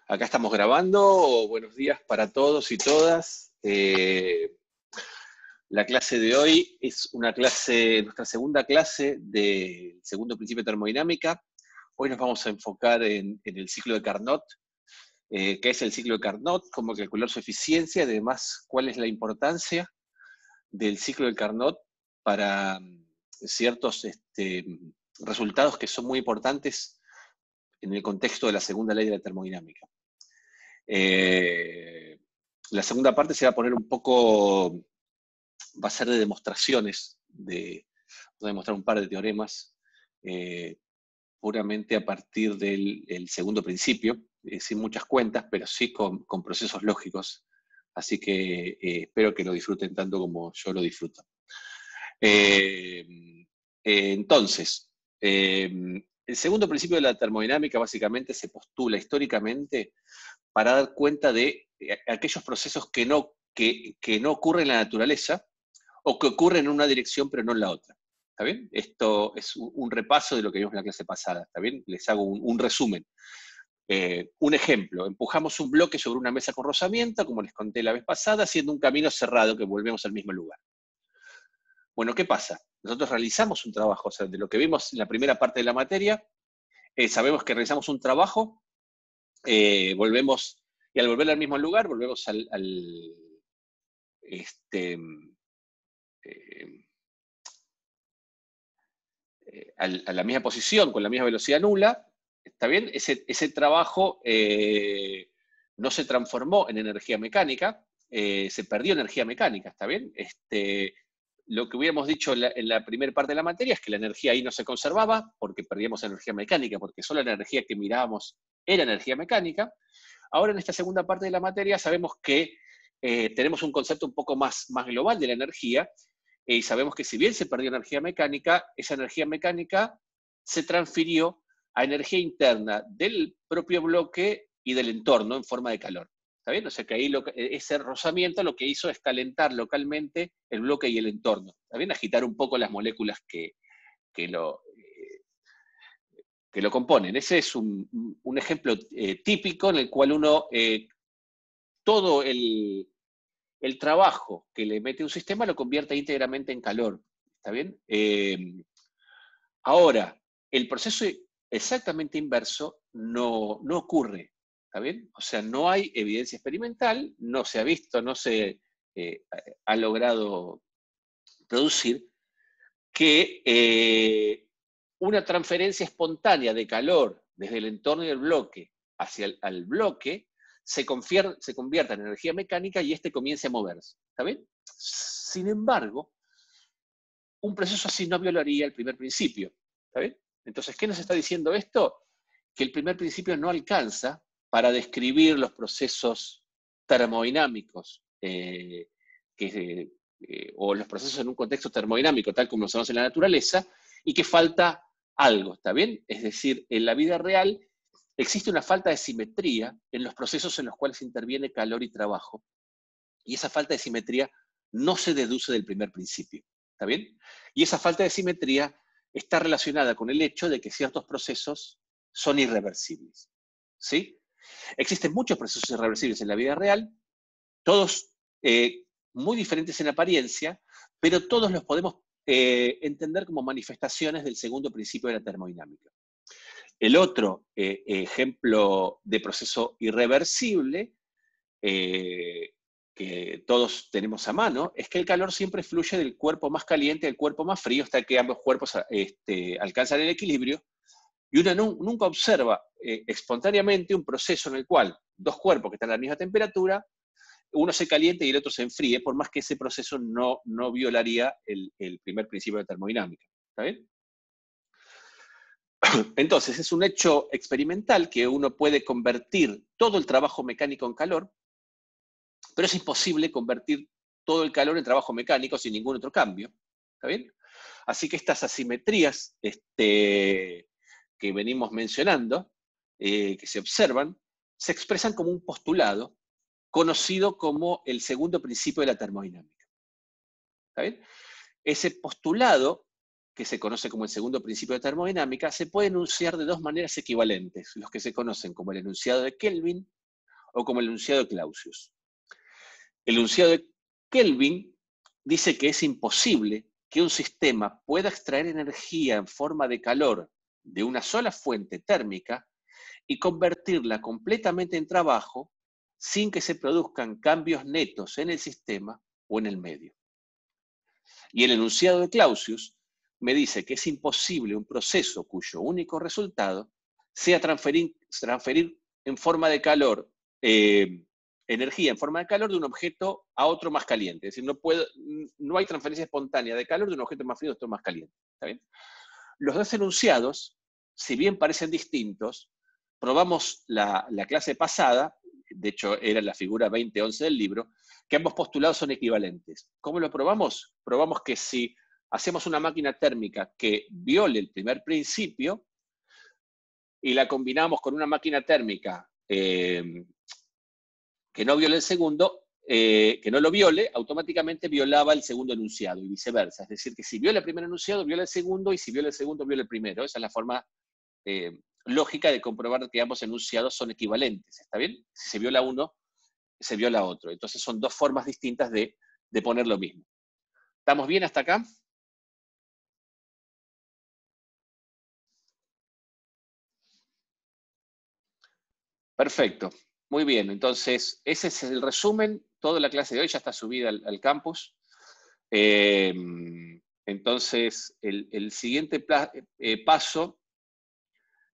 Acá estamos grabando. Buenos días para todos y todas. La clase de hoy es nuestra segunda clase del segundo principio de termodinámica. Hoy nos vamos a enfocar en el ciclo de Carnot. ¿Qué es el ciclo de Carnot? Cómo calcular su eficiencia y además cuál es la importancia del ciclo de Carnot para ciertos resultados que son muy importantes en el contexto de la segunda ley de la termodinámica. La segunda parte se va a poner un poco, va a ser de demostraciones, voy a demostrar un par de teoremas, puramente a partir del segundo principio, sin muchas cuentas, pero sí con procesos lógicos. Así que espero que lo disfruten tanto como yo lo disfruto. Entonces, el segundo principio de la termodinámica básicamente se postula históricamente para dar cuenta de aquellos procesos que no ocurren en la naturaleza o que ocurren en una dirección pero no en la otra. ¿Está bien? Esto es un repaso de lo que vimos en la clase pasada. ¿Está bien? Les hago un resumen. Un ejemplo, empujamos un bloque sobre una mesa con rozamiento, como les conté la vez pasada, haciendo un camino cerrado que volvemos al mismo lugar. Bueno, ¿qué pasa? Nosotros realizamos un trabajo, o sea, de lo que vimos en la primera parte de la materia, sabemos que realizamos un trabajo, volvemos, y al volver al mismo lugar, volvemos a la misma posición, con la misma velocidad nula. ¿Está bien? Ese trabajo no se transformó en energía mecánica, se perdió energía mecánica, ¿está bien? Lo que hubiéramos dicho en la primera parte de la materia es que la energía ahí no se conservaba porque perdíamos energía mecánica, porque solo la energía que mirábamos era energía mecánica. Ahora en esta segunda parte de la materia sabemos que tenemos un concepto un poco más global de la energía, y sabemos que si bien se perdió energía mecánica, esa energía mecánica se transfirió a energía interna del propio bloque y del entorno en forma de calor. ¿Está bien? O sea que ahí ese rozamiento lo que hizo es calentar localmente el bloque y el entorno. ¿Está bien? Agitar un poco las moléculas que lo componen. Ese es un ejemplo típico en el cual todo el trabajo que le mete un sistema lo convierte íntegramente en calor. ¿Está bien? Ahora, el proceso exactamente inverso no ocurre. ¿Está bien? O sea, no hay evidencia experimental, no se ha visto, no se ha logrado producir que una transferencia espontánea de calor desde el entorno del bloque hacia el bloque se convierta en energía mecánica y comience a moverse. ¿Está bien? Sin embargo, un proceso así no violaría el primer principio. ¿Está bien? Entonces, ¿qué nos está diciendo esto? Que el primer principio no alcanza para describir los procesos termodinámicos o los procesos en un contexto termodinámico, tal como lo sabemos en la naturaleza, y que falta algo, ¿está bien? Es decir, en la vida real existe una falta de simetría en los procesos en los cuales interviene calor y trabajo, y esa falta de simetría no se deduce del primer principio, ¿está bien? Y esa falta de simetría está relacionada con el hecho de que ciertos procesos son irreversibles, ¿sí? Existen muchos procesos irreversibles en la vida real, todos muy diferentes en apariencia, pero todos los podemos entender como manifestaciones del segundo principio de la termodinámica. El otro ejemplo de proceso irreversible que todos tenemos a mano es que el calor siempre fluye del cuerpo más caliente al cuerpo más frío hasta que ambos cuerpos alcanzan el equilibrio, y uno nunca observa espontáneamente un proceso en el cual dos cuerpos que están a la misma temperatura, uno se caliente y el otro se enfríe, por más que ese proceso no violaría el primer principio de termodinámica. ¿Está bien? Entonces, es un hecho experimental que uno puede convertir todo el trabajo mecánico en calor, pero es imposible convertir todo el calor en trabajo mecánico sin ningún otro cambio. ¿Está bien? Así que estas asimetrías que venimos mencionando, que se observan, se expresan como un postulado conocido como el segundo principio de la termodinámica. ¿Está bien? Ese postulado, que se conoce como el segundo principio de termodinámica, se puede enunciar de dos maneras equivalentes, los que se conocen como el enunciado de Kelvin o como el enunciado de Clausius. El enunciado de Kelvin dice que es imposible que un sistema pueda extraer energía en forma de calor de una sola fuente térmica y convertirla completamente en trabajo sin que se produzcan cambios netos en el sistema o en el medio. Y el enunciado de Clausius me dice que es imposible un proceso cuyo único resultado sea transferir en forma de calor, energía en forma de calor de un objeto a otro más caliente. Es decir, no hay transferencia espontánea de calor de un objeto más frío a otro más caliente. ¿Está bien? Los dos enunciados, si bien parecen distintos, probamos la clase pasada, de hecho era la figura 2011 del libro, que ambos postulados son equivalentes. ¿Cómo lo probamos? Probamos que si hacemos una máquina térmica que viole el primer principio y la combinamos con una máquina térmica que no viole el segundo, que no lo viole, automáticamente violaba el segundo enunciado y viceversa. Es decir, que si viola el primer enunciado, viola el segundo, y si viola el segundo, viola el primero. Esa es la forma lógica de comprobar que ambos enunciados son equivalentes. ¿Está bien? Si se viola uno, se viola otro. Entonces son dos formas distintas de poner lo mismo. ¿Estamos bien hasta acá? Perfecto. Muy bien. Entonces, ese es el resumen. Toda la clase de hoy ya está subida al campus. Entonces, el siguiente paso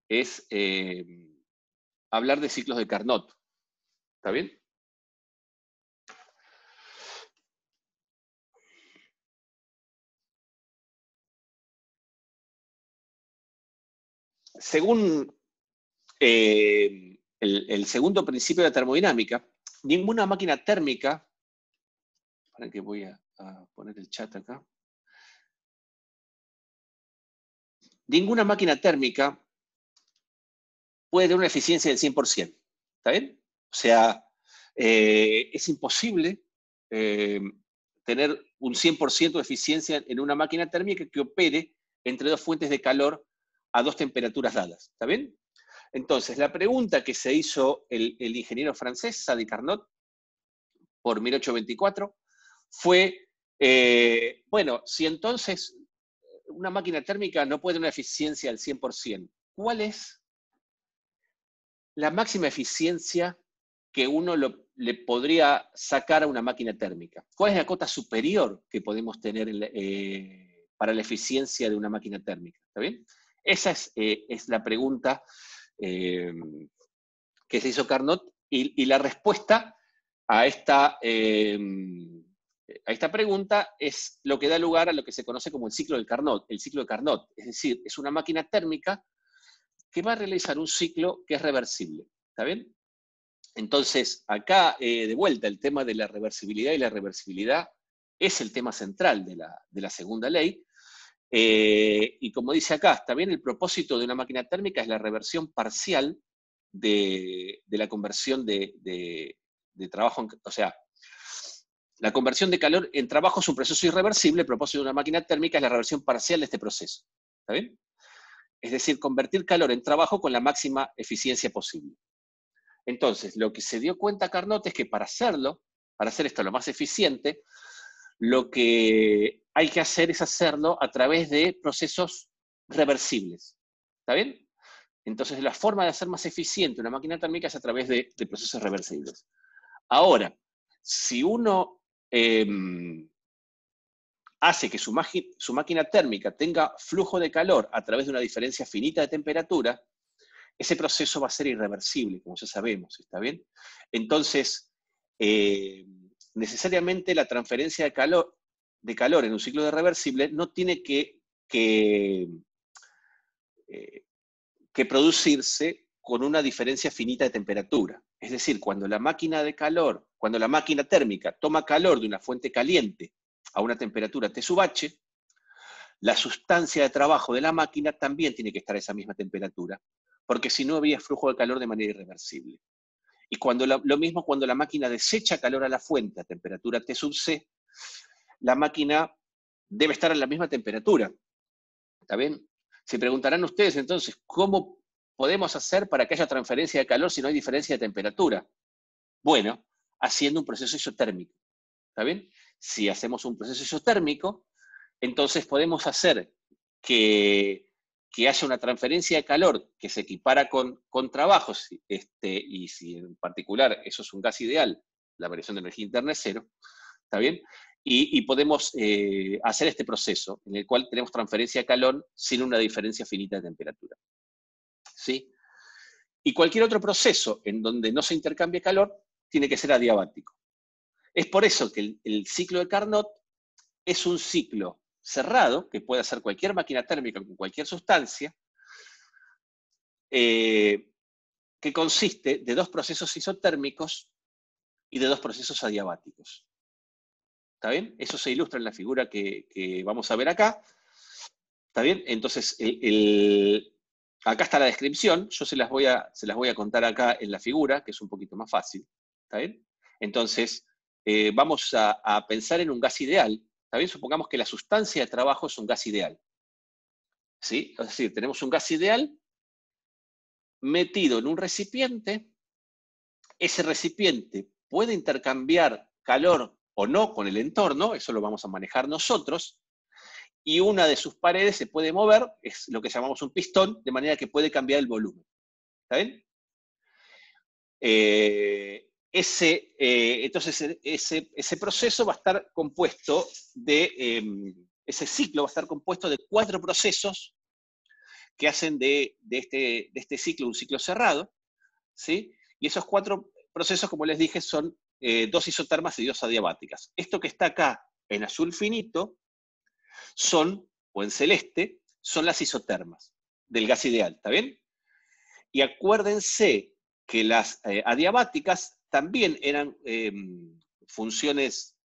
es hablar de ciclos de Carnot. ¿Está bien? Según el segundo principio de la termodinámica, ninguna máquina térmica, para que voy a poner el chat acá, ninguna máquina térmica puede tener una eficiencia del 100%. ¿Está bien? O sea, es imposible tener un 100% de eficiencia en una máquina térmica que opere entre dos fuentes de calor a dos temperaturas dadas. ¿Está bien? Entonces, la pregunta que se hizo el ingeniero francés, Sadi Carnot, por 1824, fue, bueno, si entonces una máquina térmica no puede tener una eficiencia al 100%, ¿cuál es la máxima eficiencia que uno le podría sacar a una máquina térmica? ¿Cuál es la cota superior que podemos tener para la eficiencia de una máquina térmica? ¿Está bien? Esa es la pregunta que se hizo Carnot, y la respuesta a esta pregunta es lo que da lugar a lo que se conoce como el ciclo de Carnot. Es decir, es una máquina térmica que va a realizar un ciclo que es reversible. ¿Está bien? Entonces, acá, de vuelta, el tema de la reversibilidad, y la reversibilidad es el tema central de la segunda ley. Y como dice acá, está bien, el propósito de una máquina térmica es la reversión parcial de la conversión de trabajo, o sea, la conversión de calor en trabajo es un proceso irreversible. El propósito de una máquina térmica es la reversión parcial de este proceso. ¿Está bien? Es decir, convertir calor en trabajo con la máxima eficiencia posible. Entonces, lo que se dio cuenta Carnot es que para hacer esto lo más eficiente, lo que hay que hacer es hacerlo a través de procesos reversibles. ¿Está bien? Entonces, la forma de hacer más eficiente una máquina térmica es a través de procesos reversibles. Ahora, si uno hace que su máquina térmica tenga flujo de calor a través de una diferencia finita de temperatura, ese proceso va a ser irreversible, como ya sabemos, ¿está bien? Entonces, necesariamente la transferencia de calor en un ciclo de reversible no tiene que producirse con una diferencia finita de temperatura. Es decir, cuando la máquina térmica toma calor de una fuente caliente a una temperatura T sub H, la sustancia de trabajo de la máquina también tiene que estar a esa misma temperatura, porque si no había flujo de calor de manera irreversible. Y lo mismo cuando la máquina desecha calor a la fuente a temperatura T sub C, la máquina debe estar a la misma temperatura. ¿Está bien? Se preguntarán ustedes entonces, ¿cómo podemos hacer para que haya transferencia de calor si no hay diferencia de temperatura? Bueno, haciendo un proceso isotérmico. ¿Está bien? Si hacemos un proceso isotérmico, entonces podemos hacer que haya una transferencia de calor que se equipara con trabajos, y si en particular eso es un gas ideal, la variación de energía interna es cero, ¿está bien? Y podemos hacer este proceso en el cual tenemos transferencia de calor sin una diferencia finita de temperatura. ¿Sí? Y cualquier otro proceso en donde no se intercambie calor tiene que ser adiabático. Es por eso que el ciclo de Carnot es un ciclo cerrado, que puede hacer cualquier máquina térmica con cualquier sustancia, que consiste de dos procesos isotérmicos y de dos procesos adiabáticos. ¿Está bien? Eso se ilustra en la figura que vamos a ver acá. ¿Está bien? Entonces, acá está la descripción. Yo se las voy a contar acá en la figura, que es un poquito más fácil. ¿Está bien? Entonces, vamos a pensar en un gas ideal. ¿Está bien? Supongamos que la sustancia de trabajo es un gas ideal. ¿Sí? Es decir, tenemos un gas ideal metido en un recipiente. Ese recipiente puede intercambiar calor o no con el entorno, eso lo vamos a manejar nosotros, y una de sus paredes se puede mover, es lo que llamamos un pistón, de manera que puede cambiar el volumen. ¿Está bien? Entonces, ese proceso va a estar compuesto ese ciclo va a estar compuesto de 4 procesos que hacen de este ciclo un ciclo cerrado, ¿sí? Y esos 4 procesos, como les dije, son 2 isotermas y 2 adiabáticas. Esto que está acá en azul finito o en celeste, son las isotermas del gas ideal, ¿está bien? Y acuérdense que las adiabáticas también eran funciones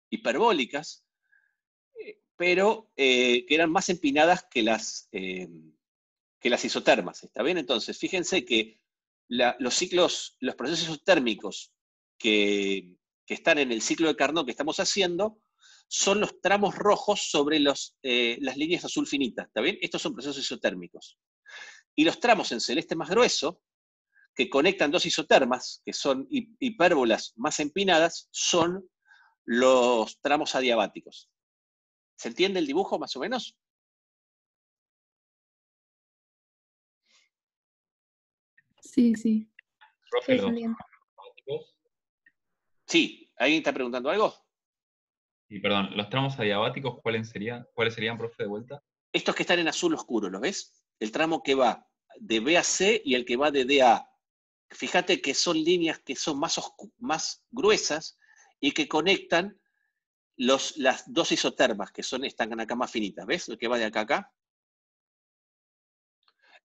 hiperbólicas, pero que eran más empinadas que las isotermas, ¿está bien? Entonces, fíjense que los procesos isotérmicos que están en el ciclo de Carnot que estamos haciendo son los tramos rojos sobre las líneas azul finitas, ¿está bien? Estos son procesos isotérmicos. Y los tramos en celeste más grueso, que conectan dos isotermas, que son hipérbolas más empinadas, son los tramos adiabáticos. ¿Se entiende el dibujo más o menos? Sí, sí. Profe, Sí, los Julián. adiabáticos, Sí, ¿alguien está preguntando algo? y perdón, los tramos adiabáticos, ¿cuáles serían, profe, de vuelta? Estos que están en azul oscuro, ¿los ves? El tramo que va de B a C y el que va de D a A. Fíjate que son líneas que son más gruesas y que conectan las dos isotermas, que están acá más finitas. ¿Ves? Lo que va de acá a acá.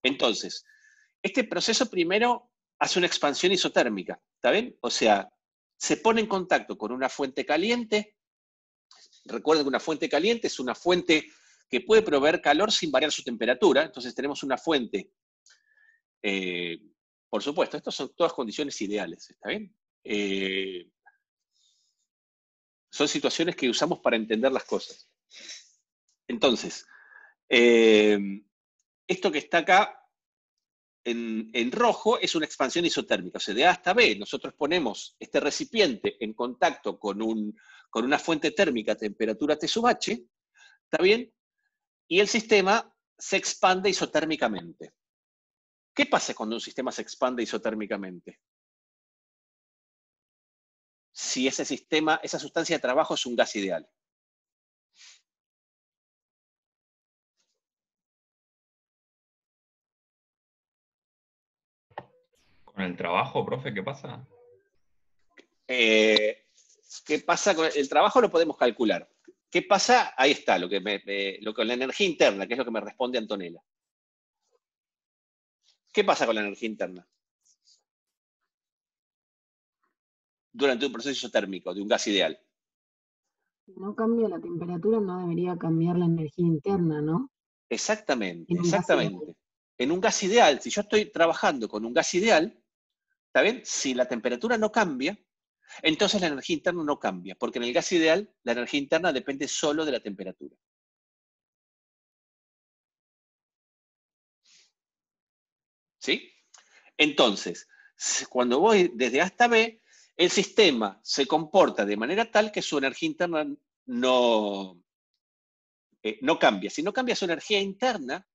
Entonces, este proceso primero hace una expansión isotérmica, ¿está bien? O sea, se pone en contacto con una fuente caliente. Recuerden que una fuente caliente es una fuente que puede proveer calor sin variar su temperatura. Entonces tenemos una fuente, por supuesto, estas son todas condiciones ideales, ¿está bien? Son situaciones que usamos para entender las cosas. Entonces, esto que está acá en rojo es una expansión isotérmica, o sea, de A hasta B. Nosotros ponemos este recipiente en contacto con una fuente térmica a temperatura T sub H, ¿está bien? Y el sistema se expande isotérmicamente. ¿Qué pasa cuando un sistema se expande isotérmicamente? Si esa sustancia de trabajo es un gas ideal. ¿Con el trabajo, profe, qué pasa? ¿Qué pasa con el trabajo? Lo podemos calcular. ¿Qué pasa? Ahí está, lo que la energía interna, que es lo que me responde Antonella. ¿Qué pasa con la energía interna? Durante un proceso isotérmico de un gas ideal. Si no cambia la temperatura, no debería cambiar la energía interna, ¿no? Exactamente, En un gas ideal. exactamente. En un gas ideal, si yo estoy trabajando con un gas ideal, ¿está bien? Si la temperatura no cambia, entonces la energía interna no cambia, porque en el gas ideal la energía interna depende solo de la temperatura. ¿Sí? Entonces, Cuando voy desde A hasta B, el sistema se comporta de manera tal que su energía interna no cambia. Si no cambia su energía interna,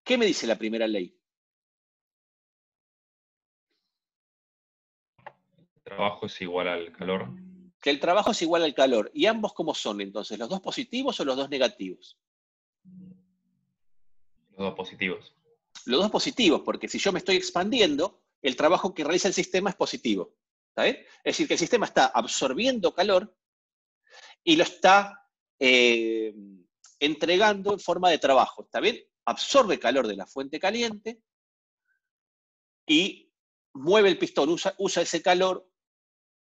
¿qué me dice la primera ley? El trabajo es igual al calor. Que el trabajo es igual al calor. ¿Y ambos cómo son entonces? ¿Los dos positivos o los dos negativos? Los dos positivos. Los dos positivos, porque si yo me estoy expandiendo, el trabajo que realiza el sistema es positivo. ¿Está bien? Es decir, que el sistema está absorbiendo calor y lo está entregando en forma de trabajo. ¿Está bien? Absorbe calor de la fuente caliente y mueve el pistón, usa ese calor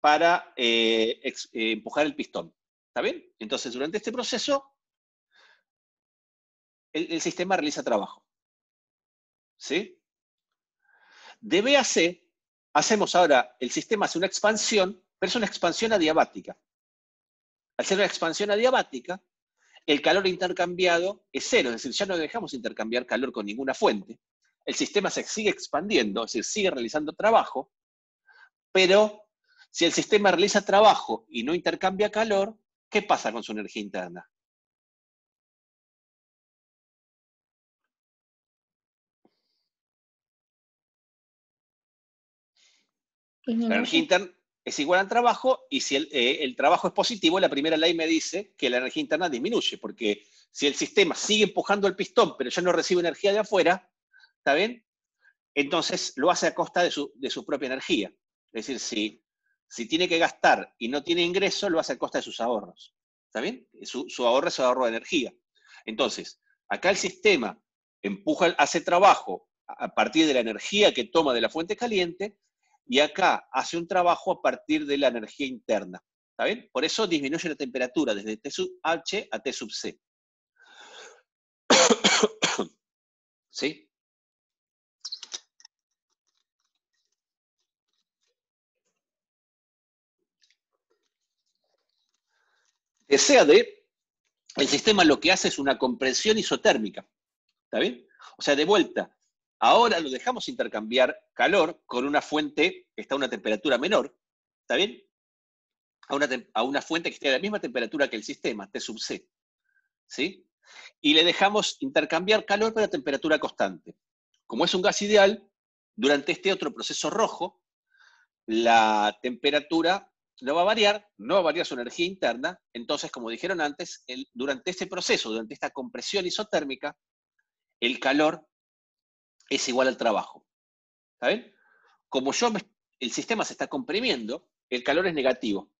para empujar el pistón. ¿Está bien? Entonces, durante este proceso, el sistema realiza trabajo. ¿Sí? De B a C, hacemos ahora, el sistema hace una expansión, pero es una expansión adiabática. Al ser una expansión adiabática, el calor intercambiado es cero, es decir, ya no dejamos intercambiar calor con ninguna fuente. El sistema se sigue expandiendo, es decir, sigue realizando trabajo, pero si el sistema realiza trabajo y no intercambia calor, ¿qué pasa con su energía interna? La energía interna es igual al trabajo y si el trabajo es positivo, la primera ley me dice que la energía interna disminuye, porque si el sistema sigue empujando el pistón, pero ya no recibe energía de afuera, ¿está bien? Entonces lo hace a costa de su propia energía. Es decir, si tiene que gastar y no tiene ingreso, lo hace a costa de sus ahorros. ¿Está bien? Su ahorro es su ahorro de energía. Entonces, acá el sistema hace trabajo a partir de la energía que toma de la fuente caliente, y acá hace un trabajo a partir de la energía interna. ¿Está bien? Por eso disminuye la temperatura desde T sub H a T sub C. ¿Sí? De C a D, el sistema lo que hace es una compresión isotérmica. ¿Está bien? O sea, de vuelta, ahora lo dejamos intercambiar calor con una fuente que está a una temperatura menor. ¿Está bien? A una fuente que esté a la misma temperatura que el sistema, T sub C. ¿Sí? Y le dejamos intercambiar calor pero a temperatura constante. Como es un gas ideal, durante este otro proceso rojo, la temperatura no va a variar su energía interna, entonces, como dijeron antes, durante este proceso, durante esta compresión isotérmica, el calor es igual al trabajo. ¿Está bien? Como el sistema se está comprimiendo, el calor es negativo.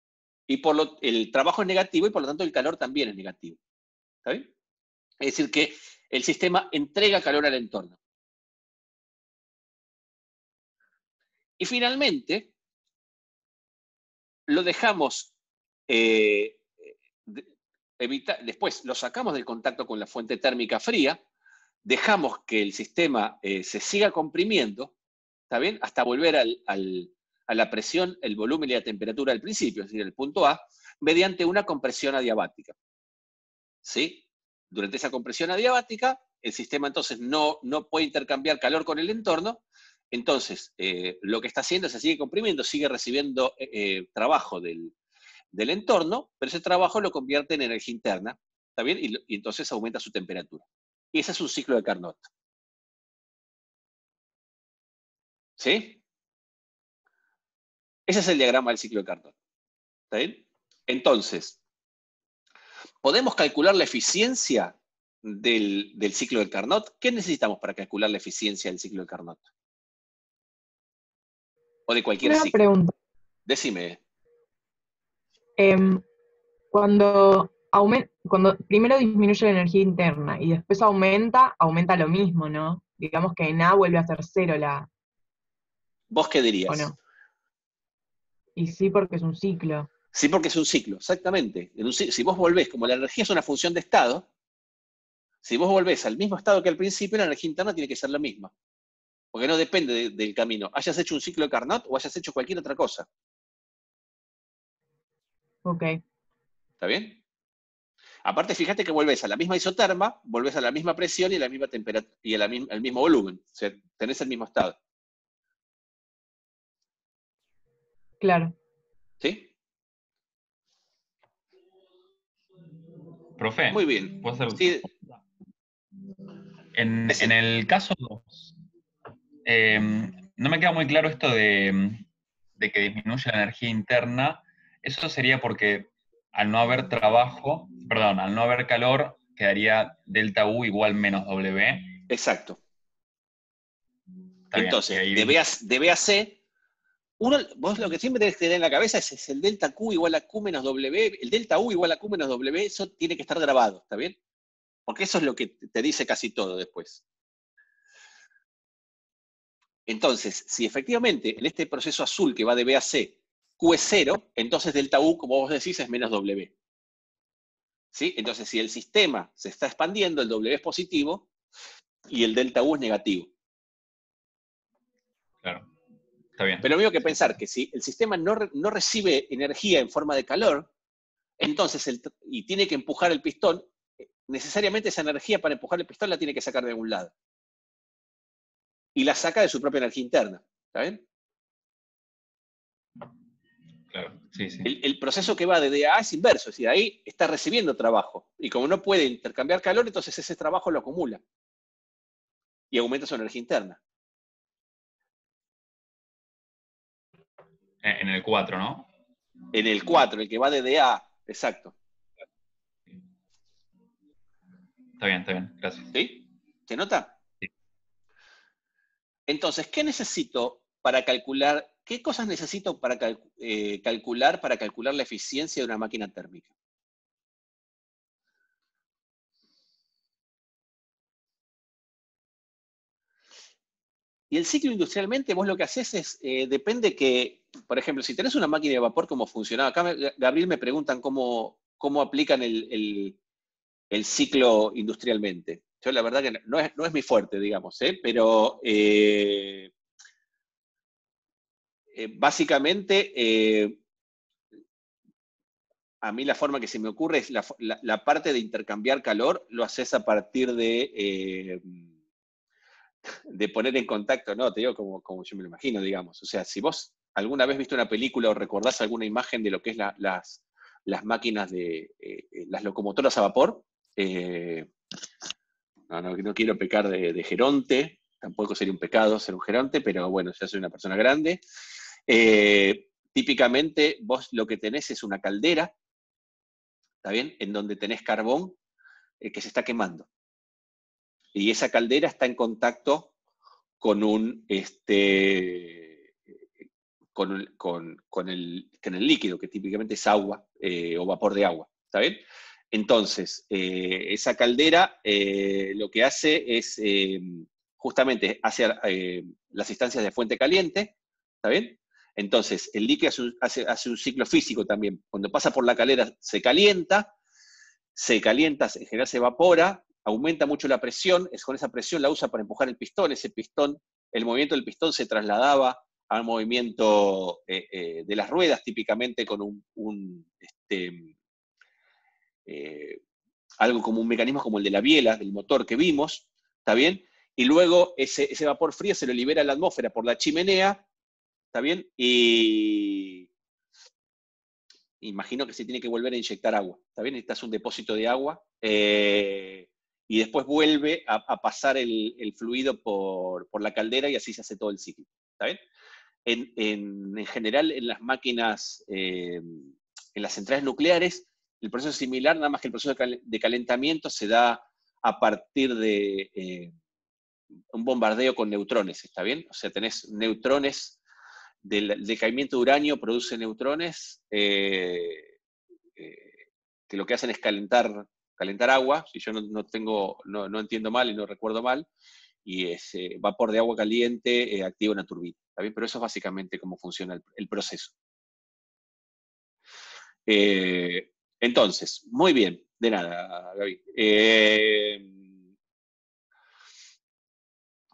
Y el trabajo es negativo y por lo tanto el calor también es negativo. ¿Está bien? Es decir, que el sistema entrega calor al entorno. Y finalmente, lo dejamos, después lo sacamos del contacto con la fuente térmica fría, dejamos que el sistema se siga comprimiendo, ¿está bien? Hasta volver a la presión, el volumen y la temperatura del principio, es decir, el punto A, mediante una compresión adiabática. ¿Sí? Durante esa compresión adiabática, el sistema entonces no puede intercambiar calor con el entorno, entonces lo que está haciendo es que se sigue comprimiendo, sigue recibiendo trabajo del entorno, pero ese trabajo lo convierte en energía interna, ¿está bien? Y entonces aumenta su temperatura. Y ese es un ciclo de Carnot. ¿Sí? Ese es el diagrama del ciclo de Carnot. ¿Está bien? Entonces, ¿podemos calcular la eficiencia del ciclo de Carnot? ¿Qué necesitamos para calcular la eficiencia del ciclo de Carnot? O de cualquier Una ciclo. pregunta. Decime. Cuando primero disminuye la energía interna y después aumenta lo mismo, ¿no? Digamos que en A vuelve a ser cero ¿Vos qué ¿o dirías? no? Y sí, porque es un ciclo. Sí, porque es un ciclo, exactamente. Si vos volvés, como la energía es una función de estado, si vos volvés al mismo estado que al principio, la energía interna tiene que ser la misma. Porque no depende del camino. Hayas hecho un ciclo de Carnot o hayas hecho cualquier otra cosa. Ok. ¿Está bien? Aparte, fíjate que volvés a la misma isoterma, volvés a la misma presión y a la misma temperatura y al mismo volumen. O sea, tenés el mismo estado. Claro. ¿Sí? Profe, Muy bien. ¿puedo hacer? Sí, En el caso 2, no me queda muy claro esto de que disminuye la energía interna. Eso sería porque al no haber trabajo, perdón, al no haber calor, quedaría delta U igual menos W. exacto. Está bien. Y Entonces, ahí de B a C, vos lo que siempre tenés que tener en la cabeza es el delta Q igual a Q menos W, el delta U igual a Q menos W, eso tiene que estar grabado, ¿está bien? Porque eso es lo que te dice casi todo después. Entonces, si efectivamente en este proceso azul que va de B a C, Q es 0, entonces delta U, como vos decís, es menos W. ¿Sí? Entonces, si el sistema se está expandiendo, el W es positivo y el delta U es negativo. claro. Está bien. Pero había que Sí, sí, pensar sí. que si el sistema no recibe energía en forma de calor, entonces, y tiene que empujar el pistón, necesariamente esa energía para empujar el pistón la tiene que sacar de algún lado. Y la saca de su propia energía interna. ¿Está bien? Claro, sí, sí. El proceso que va de D a A es inverso, es decir, ahí está recibiendo trabajo. Y como no puede intercambiar calor, entonces ese trabajo lo acumula. Y aumenta su energía interna. En el 4, ¿no? En el 4, el que va de D a A, exacto. Está bien, gracias. ¿Sí? ¿Se nota? Sí. Entonces, ¿qué necesito para calcular, qué cosas necesito para calcular la eficiencia de una máquina térmica? Y el ciclo industrialmente, vos lo que haces es, depende que, por ejemplo, si tenés una máquina de vapor, ¿cómo funcionaba? Acá, Gabriel, me preguntan cómo aplican el ciclo industrialmente. Yo la verdad que no es mi fuerte, digamos, pero básicamente a mí la forma que se me ocurre es la parte de intercambiar calor, lo haces a partir de poner en contacto, no, te digo como yo me lo imagino, digamos. O sea, si vos alguna vez viste una película o recordás alguna imagen de lo que es las máquinas las locomotoras a vapor, no quiero pecar de geronte, tampoco sería un pecado ser un geronte, pero bueno, ya soy una persona grande. Típicamente vos lo que tenés es una caldera, ¿está bien? En donde tenés carbón que se está quemando. Y esa caldera está en contacto con el líquido, que típicamente es agua o vapor de agua. ¿Está bien? Entonces, esa caldera lo que hace es justamente hacia las instancias de fuente caliente. ¿Está bien? Entonces, el líquido hace un ciclo físico también. Cuando pasa por la caldera se calienta, en general se evapora, aumenta mucho la presión, con esa presión la usa para empujar el pistón, el movimiento del pistón se trasladaba al movimiento de las ruedas, típicamente con algo como un mecanismo como el de la biela, del motor que vimos, ¿está bien? Y luego ese vapor frío se lo libera a la atmósfera por la chimenea, ¿está bien? Y imagino que se tiene que volver a inyectar agua, ¿está bien? Necesitas un depósito de agua y después vuelve a pasar el fluido por la caldera y así se hace todo el ciclo, ¿está bien? En general, en las máquinas, en las centrales nucleares, el proceso es similar, nada más que el proceso de calentamiento se da a partir de un bombardeo con neutrones, ¿está bien? O sea, tenés neutrones, del decaimiento de uranio produce neutrones que lo que hacen es calentar agua, si yo no entiendo mal y no recuerdo mal, y es vapor de agua caliente activa una turbina. ¿Está bien? Pero eso es básicamente cómo funciona el proceso. Entonces, muy bien, de nada, Gaby.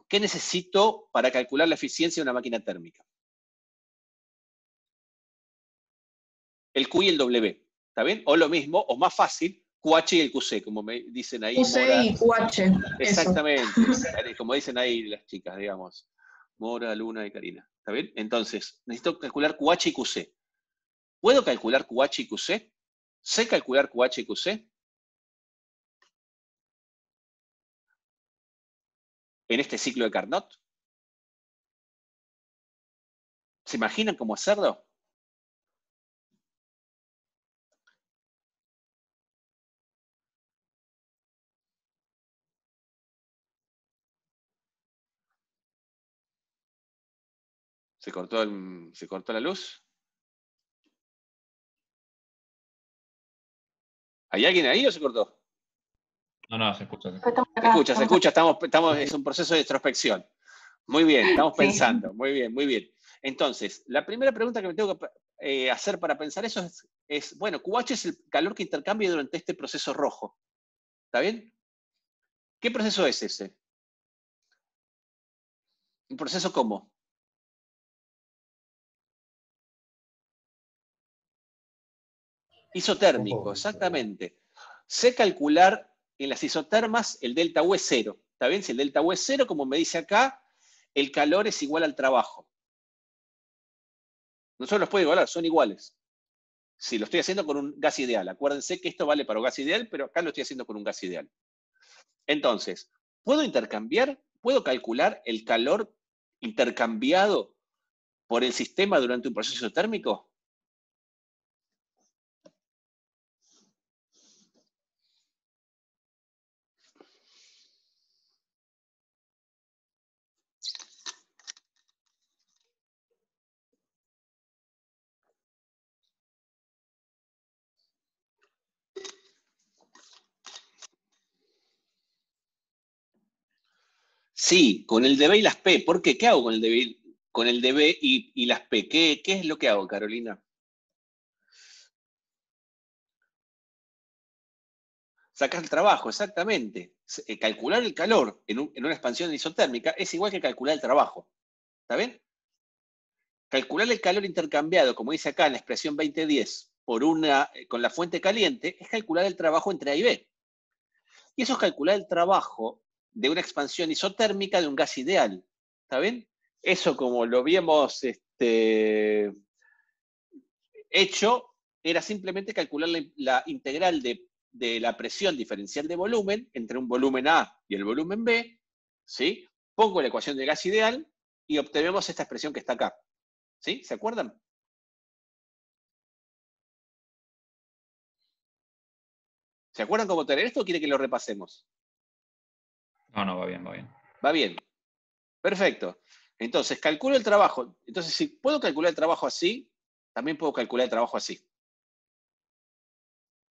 ¿Qué necesito para calcular la eficiencia de una máquina térmica? El Q y el W, ¿está bien? O lo mismo, o más fácil, QH y el QC, como me dicen ahí. QC y QH, eso. Exactamente, como dicen ahí las chicas, digamos. Mora, Luna y Karina. ¿Está bien? Entonces, necesito calcular QH y QC. ¿Puedo calcular QH y QC? ¿Sé calcular QH y QC? En este ciclo de Carnot. ¿Se imaginan cómo hacerlo? ¿Se cortó la luz? ¿Hay alguien ahí o se cortó? No, se escucha. Se escucha, es un proceso de introspección. Muy bien, estamos pensando, muy bien, muy bien. Entonces, la primera pregunta que me tengo que hacer para pensar eso es, bueno, QH es el calor que intercambia durante este proceso rojo. ¿Está bien? ¿Qué proceso es ese? ¿Un proceso cómo? Isotérmico, exactamente. Sé calcular en las isotermas el delta U es 0. ¿Está bien? Si el delta U es 0, como me dice acá, el calor es igual al trabajo. No solo los puedo igualar, son iguales. Si lo estoy haciendo con un gas ideal. Acuérdense que esto vale para un gas ideal, pero acá lo estoy haciendo con un gas ideal. Entonces, ¿puedo intercambiar? ¿Puedo calcular el calor intercambiado por el sistema durante un proceso isotérmico? Sí, con el dB y las P. ¿Por qué? ¿Qué hago con el dB y las P? ¿Qué es lo que hago, Carolina? Sacas el trabajo, exactamente. Calcular el calor en una expansión isotérmica es igual que calcular el trabajo. ¿Está bien? Calcular el calor intercambiado, como dice acá en la expresión 2010, con la fuente caliente, es calcular el trabajo entre A y B. Y eso es calcular el trabajo de una expansión isotérmica de un gas ideal. ¿Está bien? Eso, como lo habíamos hecho, era simplemente calcular la integral de la presión diferencial de volumen entre un volumen A y el volumen B, ¿sí? Pongo la ecuación del gas ideal y obtenemos esta expresión que está acá. ¿Sí? ¿Se acuerdan? ¿Se acuerdan cómo tener esto o quiere que lo repasemos? No, va bien, va bien. Va bien. Perfecto. Entonces, calculo el trabajo. Entonces, si puedo calcular el trabajo así, también puedo calcular el trabajo así.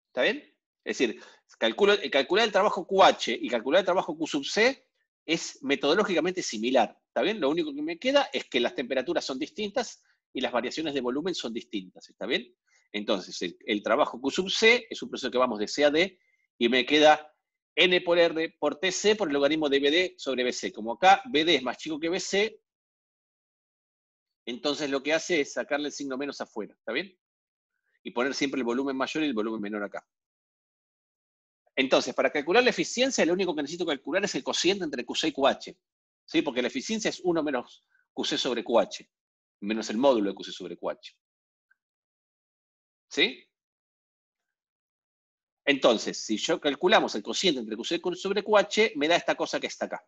¿Está bien? Es decir, calcular el trabajo QH y calcular el trabajo Q sub C es metodológicamente similar. ¿Está bien? Lo único que me queda es que las temperaturas son distintas y las variaciones de volumen son distintas. ¿Está bien? Entonces, el trabajo Q sub C es un proceso que vamos de C a D y me queda N por R por TC por el logaritmo de BD sobre BC. Como acá BD es más chico que BC, entonces lo que hace es sacarle el signo menos afuera. ¿Está bien? Y poner siempre el volumen mayor y el volumen menor acá. Entonces, para calcular la eficiencia, lo único que necesito calcular es el cociente entre QC y QH. ¿Sí? Porque la eficiencia es 1 menos QC sobre QH, menos el módulo de QC sobre QH. ¿Sí? Entonces, si yo calculamos el cociente entre QC sobre QH, me da esta cosa que está acá.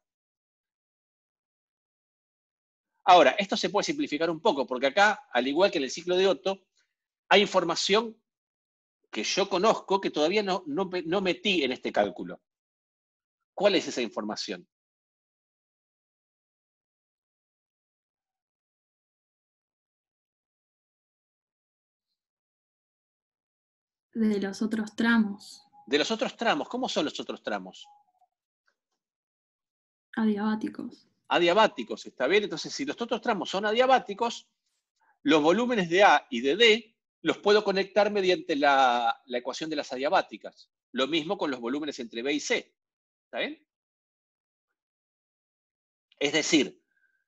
Ahora, esto se puede simplificar un poco, porque acá, al igual que en el ciclo de Otto, hay información que yo conozco que todavía no metí en este cálculo. ¿Cuál es esa información? De los otros tramos. De los otros tramos. ¿Cómo son los otros tramos? Adiabáticos. Adiabáticos, ¿está bien? Entonces, si los otros tramos son adiabáticos, los volúmenes de A y de D los puedo conectar mediante la ecuación de las adiabáticas. Lo mismo con los volúmenes entre B y C. ¿Está bien? Es decir,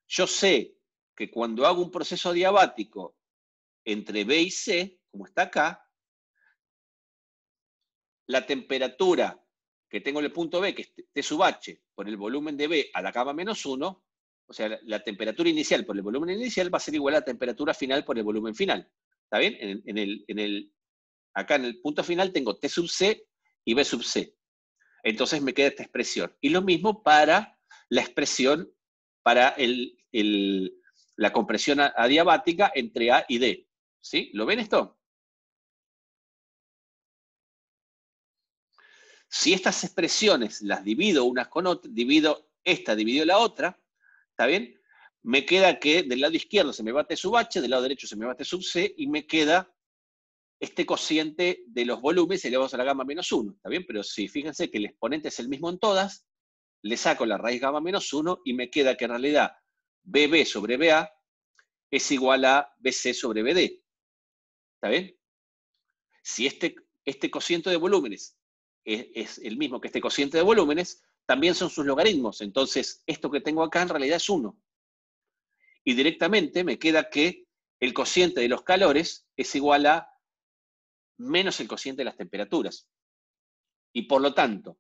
yo sé que cuando hago un proceso adiabático entre B y C, como está acá, la temperatura que tengo en el punto B, que es T sub H, por el volumen de B a la cama menos 1, o sea, la temperatura inicial por el volumen inicial va a ser igual a la temperatura final por el volumen final. ¿Está bien? Acá en el punto final tengo T sub C y B sub C. Entonces me queda esta expresión. Y lo mismo para la expresión para la compresión adiabática entre A y D. ¿Sí? ¿Lo ven esto? Si estas expresiones las divido unas con otras, divido la otra, ¿está bien? Me queda que del lado izquierdo se me va T sub H, del lado derecho se me va T sub C, y me queda este cociente de los volúmenes elevados a la gamma menos 1, ¿está bien? Pero si fíjense que el exponente es el mismo en todas, le saco la raíz gamma menos 1 y me queda que en realidad BB sobre BA es igual a BC sobre BD. ¿Está bien? Si este cociente de volúmenes es el mismo que este cociente de volúmenes, también son sus logaritmos. Entonces, esto que tengo acá en realidad es 1. Y directamente me queda que el cociente de los calores es igual a menos el cociente de las temperaturas. Y por lo tanto,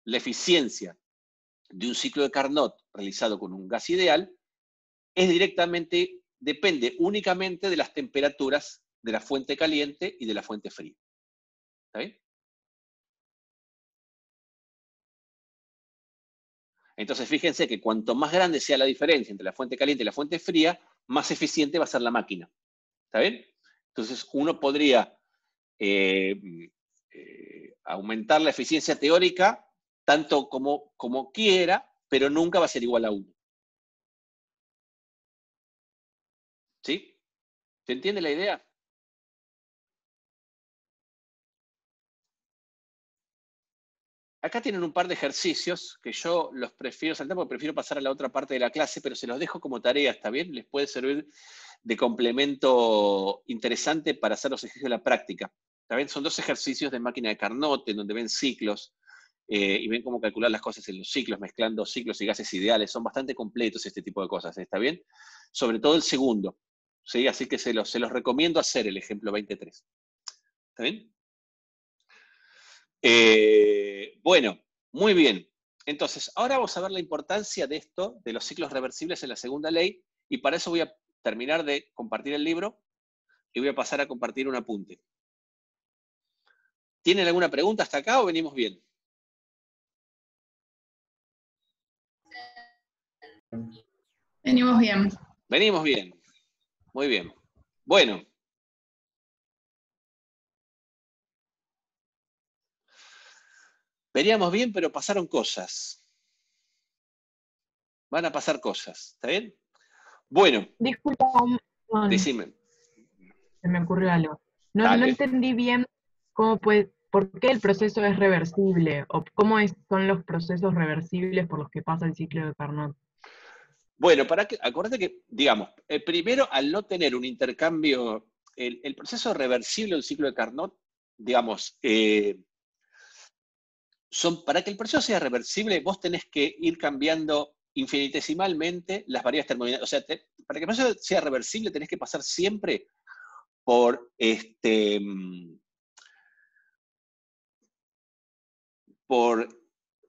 la eficiencia de un ciclo de Carnot realizado con un gas ideal depende únicamente de las temperaturas de la fuente caliente y de la fuente fría. ¿Está bien? Entonces, fíjense que cuanto más grande sea la diferencia entre la fuente caliente y la fuente fría, más eficiente va a ser la máquina. ¿Está bien? Entonces, uno podría aumentar la eficiencia teórica tanto como quiera, pero nunca va a ser igual a 1. ¿Sí? ¿Se entiende la idea? Acá tienen un par de ejercicios que yo los prefiero saltar porque prefiero pasar a la otra parte de la clase, pero se los dejo como tarea, ¿está bien? Les puede servir de complemento interesante para hacer los ejercicios de la práctica. ¿Está bien? Son 2 ejercicios de máquina de Carnot, en donde ven ciclos y ven cómo calcular las cosas en los ciclos, mezclando ciclos y gases ideales. Son bastante completos este tipo de cosas, ¿está bien? Sobre todo el segundo. ¿Sí? Así que se los recomiendo hacer el ejemplo 23. ¿Está bien? Bueno, muy bien. Entonces, ahora vamos a ver la importancia de esto, de los ciclos reversibles en la segunda ley, y para eso voy a terminar de compartir el libro y voy a pasar a compartir un apunte. ¿Tienen alguna pregunta hasta acá o venimos bien? Venimos bien. Venimos bien. Muy bien. Bueno. Veníamos bien, pero pasaron cosas. Van a pasar cosas, ¿está bien? Bueno. Disculpa, decime. Se me ocurrió algo. No entendí bien por qué el proceso es reversible, o cómo son los procesos reversibles por los que pasa el ciclo de Carnot. Bueno, acuérdate que, digamos, primero, al no tener un intercambio, el proceso reversible del ciclo de Carnot, digamos, para que el proceso sea reversible, vos tenés que ir cambiando infinitesimalmente las variables termodinámicas. O sea, para que el proceso sea reversible, tenés que pasar siempre por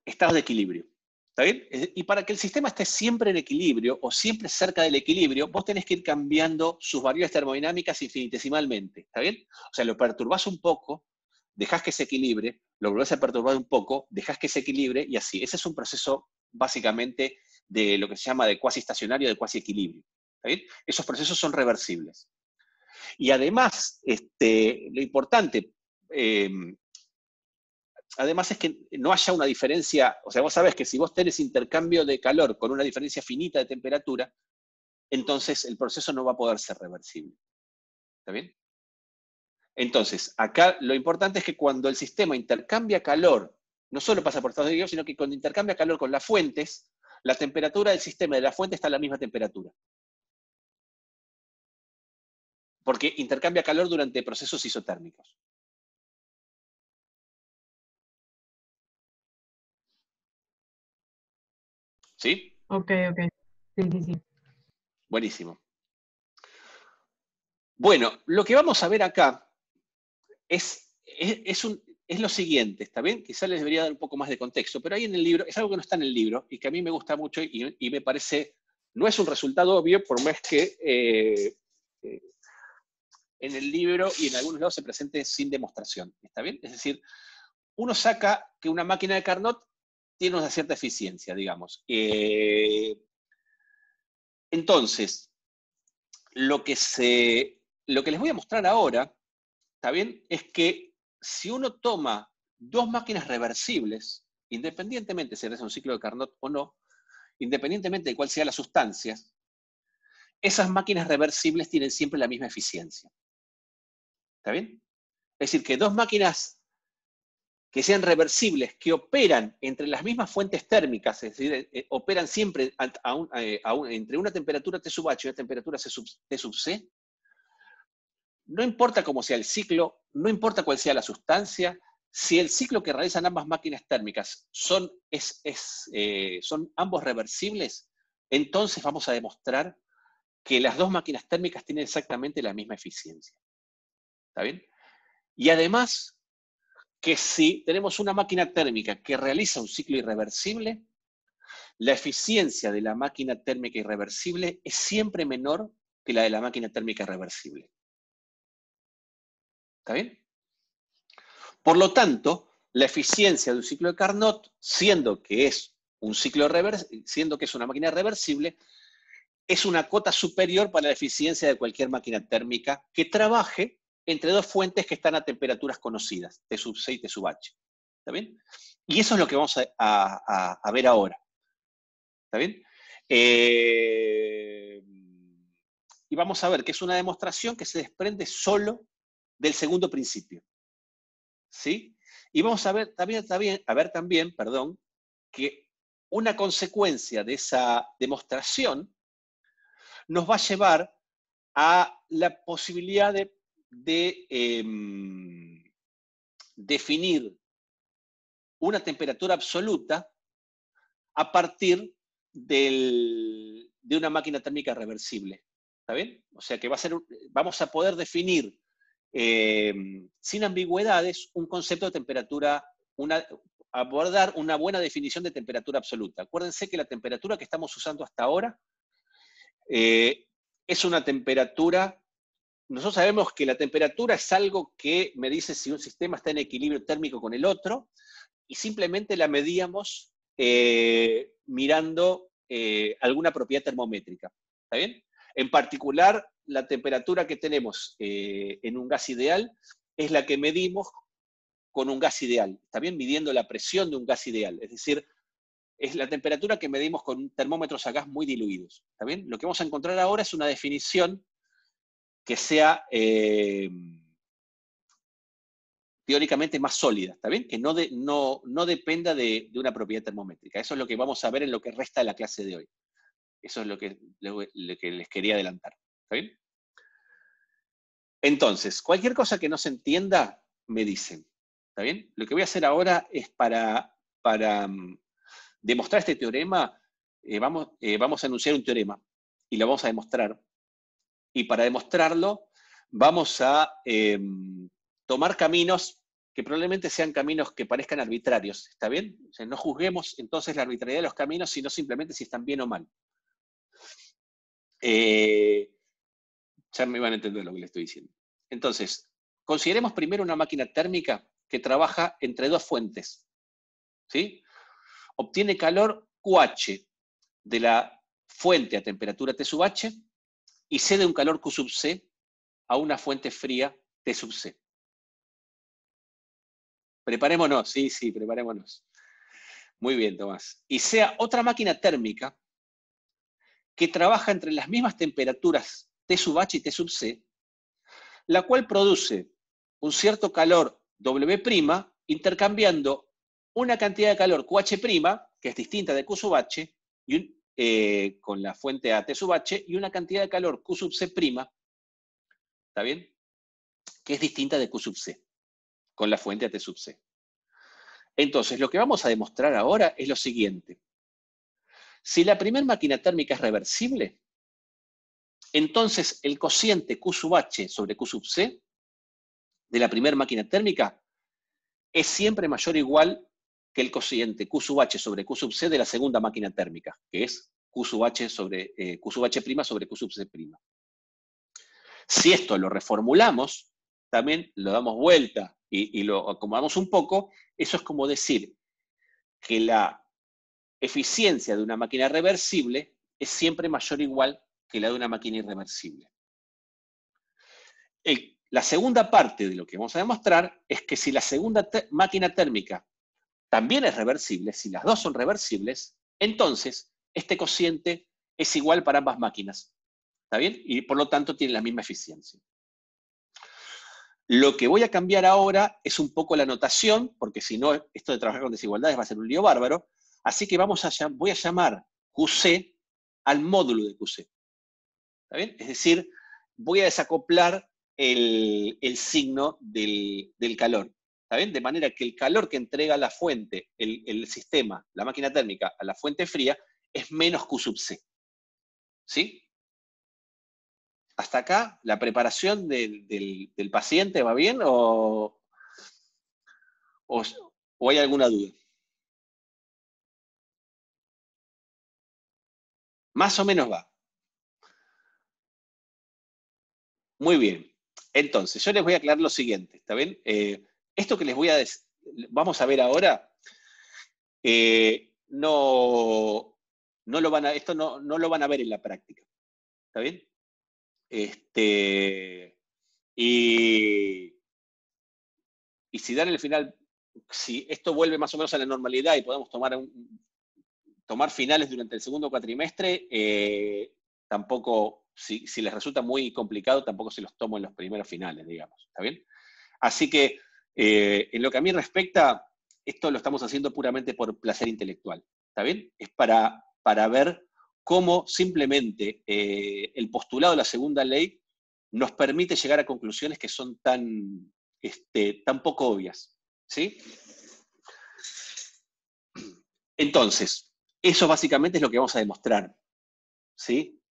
estados de equilibrio. ¿Está bien? Y para que el sistema esté siempre en equilibrio o siempre cerca del equilibrio, vos tenés que ir cambiando sus variables termodinámicas infinitesimalmente. ¿Está bien? O sea, lo perturbás un poco, dejás que se equilibre, lo volvés a perturbar un poco, dejás que se equilibre y así. Ese es un proceso básicamente de lo que se llama de cuasi estacionario, de cuasi equilibrio. ¿Está bien? Esos procesos son reversibles. Y además, lo importante, además es que no haya una diferencia, o sea, vos sabés que si vos tenés intercambio de calor con una diferencia finita de temperatura, entonces el proceso no va a poder ser reversible. ¿Está bien? Entonces, acá lo importante es que cuando el sistema intercambia calor, no solo pasa por estados de equilibrio, sino que cuando intercambia calor con las fuentes, la temperatura del sistema de la fuente está a la misma temperatura. Porque intercambia calor durante procesos isotérmicos. ¿Sí? Ok. Sí. Buenísimo. Bueno, lo que vamos a ver acá es lo siguiente, ¿está bien? Quizá les debería dar un poco más de contexto, pero ahí en el libro, es algo que no está en el libro y que a mí me gusta mucho y me parece No es un resultado obvio, por más que en el libro y en algunos lados se presente sin demostración. ¿Está bien? Es decir, uno saca que una máquina de Carnot tiene una cierta eficiencia, digamos. Entonces, lo que les voy a mostrar ahora, ¿está bien? Es que si uno toma dos máquinas reversibles, independientemente si es un ciclo de Carnot o no, independientemente de cuál sea la sustancia, esas máquinas reversibles tienen siempre la misma eficiencia. ¿Está bien? Es decir, que dos máquinas que sean reversibles, que operan entre las mismas fuentes térmicas, es decir, operan siempre entre una temperatura T sub H y una temperatura T sub C, no importa cómo sea el ciclo, no importa cuál sea la sustancia, si el ciclo que realizan ambas máquinas térmicas son ambos reversibles, entonces vamos a demostrar que las dos máquinas térmicas tienen exactamente la misma eficiencia. ¿Está bien? Y además, que si tenemos una máquina térmica que realiza un ciclo irreversible, la eficiencia de la máquina térmica irreversible es siempre menor que la de la máquina térmica reversible. ¿Está bien? Por lo tanto, la eficiencia de un ciclo de Carnot, siendo que es una máquina reversible, es una cota superior para la eficiencia de cualquier máquina térmica que trabaje entre dos fuentes que están a temperaturas conocidas, T sub C y T sub H. ¿Está bien? Y eso es lo que vamos a ver ahora. ¿Está bien? Y vamos a ver que es una demostración que se desprende solo del segundo principio. ¿Sí? Y vamos a ver también, que una consecuencia de esa demostración nos va a llevar a la posibilidad de definir una temperatura absoluta a partir de una máquina térmica reversible. ¿Está bien? O sea que vamos a poder definir sin ambigüedades un concepto de temperatura, abordar una buena definición de temperatura absoluta. Acuérdense que la temperatura que estamos usando hasta ahora es una temperatura. Nosotros sabemos que la temperatura es algo que me dice si un sistema está en equilibrio térmico con el otro, y simplemente la medíamos mirando alguna propiedad termométrica. ¿Está bien? En particular, la temperatura que tenemos en un gas ideal es la que medimos con un gas ideal. ¿Está bien? Midiendo la presión de un gas ideal. Es decir, es la temperatura que medimos con termómetros a gas muy diluidos. ¿Está bien? Lo que vamos a encontrar ahora es una definición que sea teóricamente más sólida, ¿está bien? Que no dependa de una propiedad termométrica. Eso es lo que vamos a ver en lo que resta de la clase de hoy. Eso es lo que les quería adelantar. ¿Está bien? Entonces, cualquier cosa que no se entienda, me dicen. ¿Está bien? Lo que voy a hacer ahora es para demostrar este teorema, vamos a enunciar un teorema y lo vamos a demostrar. Y para demostrarlo, vamos a tomar caminos que probablemente sean caminos que parezcan arbitrarios. ¿Está bien? O sea, no juzguemos entonces la arbitrariedad de los caminos, sino simplemente si están bien o mal. Ya me van a entender lo que les estoy diciendo. Entonces, consideremos primero una máquina térmica que trabaja entre dos fuentes. ¿Sí? Obtiene calor QH de la fuente a temperatura T sub H y cede un calor Q sub C a una fuente fría T sub C. Preparémonos, sí, preparémonos. Muy bien, Tomás. Y sea otra máquina térmica que trabaja entre las mismas temperaturas T sub H y T sub C, la cual produce un cierto calor W', intercambiando una cantidad de calor QH', que es distinta de Q sub H, con la fuente a T sub H, y una cantidad de calor Q sub C', ¿está bien? Que es distinta de Q sub C, con la fuente a T sub C. Entonces, lo que vamos a demostrar ahora es lo siguiente. Si la primera máquina térmica es reversible, entonces el cociente Q sub H sobre Q sub C de la primera máquina térmica es siempre mayor o igual que el cociente Q sub H sobre Q sub C de la segunda máquina térmica, que es Q sub h sobre Q sub h' sobre Q sub c'. Si esto lo reformulamos, también lo damos vuelta y lo acomodamos un poco, eso es como decir que la eficiencia de una máquina reversible es siempre mayor o igual que la de una máquina irreversible. La segunda parte de lo que vamos a demostrar es que si la segunda máquina térmica también es reversible, si las dos son reversibles, entonces este cociente es igual para ambas máquinas. ¿Está bien? Y por lo tanto tienen la misma eficiencia. Lo que voy a cambiar ahora es un poco la notación, porque si no, esto de trabajar con desigualdades va a ser un lío bárbaro. Así que voy a llamar QC al módulo de QC. ¿Está bien? Es decir, voy a desacoplar el signo del calor. ¿Está bien? De manera que el calor que entrega la fuente, el sistema, la máquina térmica, a la fuente fría, es menos Q sub C. ¿Sí? ¿Hasta acá la preparación del paciente va bien o hay alguna duda? Más o menos va. Muy bien. Entonces, yo les voy a aclarar lo siguiente, ¿está bien? Esto que les voy a vamos a ver ahora, esto no lo van a ver en la práctica, ¿está bien? Y si dan el final, si esto vuelve más o menos a la normalidad y podemos tomar finales durante el segundo cuatrimestre, tampoco, si les resulta muy complicado, tampoco se los tomo en los primeros finales, digamos, ¿está bien? Así que, en lo que a mí respecta, esto lo estamos haciendo puramente por placer intelectual, ¿está bien? Es para ver cómo simplemente el postulado de la segunda ley nos permite llegar a conclusiones que son tan poco obvias, ¿sí? Entonces, eso básicamente es lo que vamos a demostrar, ¿sí?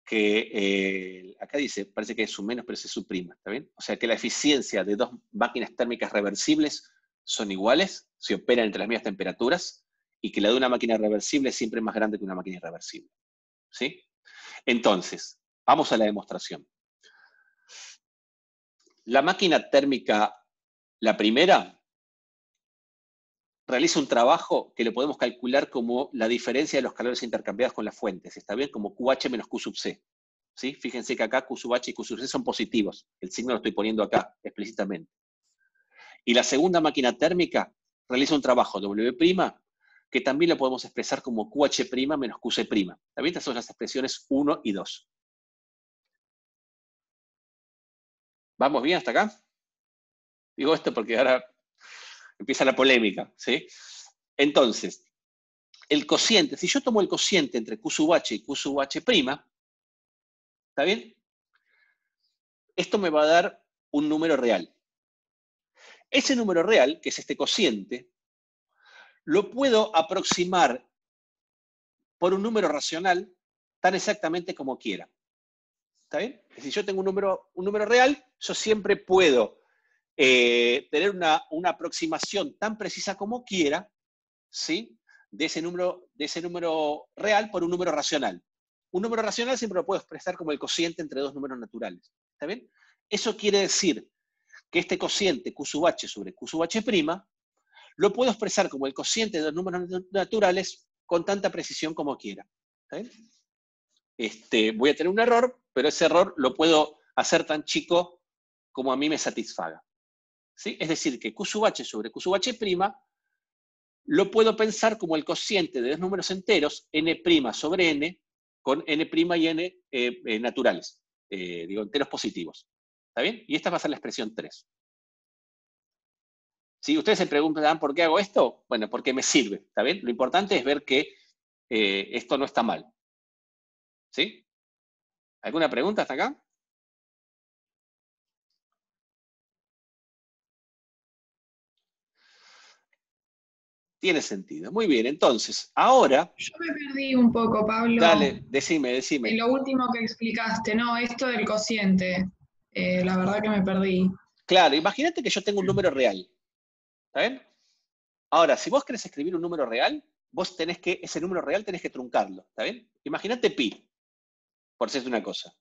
Que acá dice, parece que es su menos, pero es su prima, ¿está bien? O sea que la eficiencia de dos máquinas térmicas reversibles son iguales, se operan entre las mismas temperaturas, y que la de una máquina reversible es siempre más grande que una máquina irreversible, ¿sí? Entonces, vamos a la demostración. La máquina térmica, la primera, realiza un trabajo que lo podemos calcular como la diferencia de los calores intercambiados con las fuentes, ¿está bien? Como QH menos Q sub C. ¿Sí? Fíjense que acá Q sub H y Q sub C son positivos. El signo lo estoy poniendo acá explícitamente. Y la segunda máquina térmica realiza un trabajo W', que también lo podemos expresar como QH' menos QC'. ¿Está bien? Estas son las expresiones 1 y 2. ¿Vamos bien hasta acá? Digo esto porque ahora empieza la polémica, ¿sí? Entonces, el cociente, si yo tomo el cociente entre Q sub H y Q sub H', ¿está bien? Esto me va a dar un número real. Ese número real, que es este cociente, lo puedo aproximar por un número racional tan exactamente como quiera. ¿Está bien? Si yo tengo un número real, yo siempre puedo tener una aproximación tan precisa como quiera, ¿sí? de ese número real por un número racional. Un número racional siempre lo puedo expresar como el cociente entre dos números naturales. ¿Está bien? Eso quiere decir que este cociente Q sub H sobre Q sub H' lo puedo expresar como el cociente de dos números naturales con tanta precisión como quiera. ¿Está bien? Voy a tener un error, pero ese error lo puedo hacer tan chico como a mí me satisfaga. ¿Sí? Es decir, que Q sub H sobre Q sub H' lo puedo pensar como el cociente de dos números enteros, n' sobre n, con n' y n naturales, enteros positivos. ¿Está bien? Y esta va a ser la expresión 3. Si ustedes se preguntan por qué hago esto, bueno, porque me sirve, ¿está bien? Lo importante es ver que esto no está mal. ¿Sí? ¿Alguna pregunta hasta acá? Tiene sentido. Muy bien, entonces, ahora... Yo me perdí un poco, Pablo. Dale, decime. En lo último que explicaste, ¿no? Esto del cociente. La verdad que me perdí. Claro, imagínate que yo tengo un número real. ¿Está bien? Ahora, si vos querés escribir un número real, vos tenés que, ese número real tenés que truncarlo, ¿está bien? Imagínate pi, por decirte una cosa.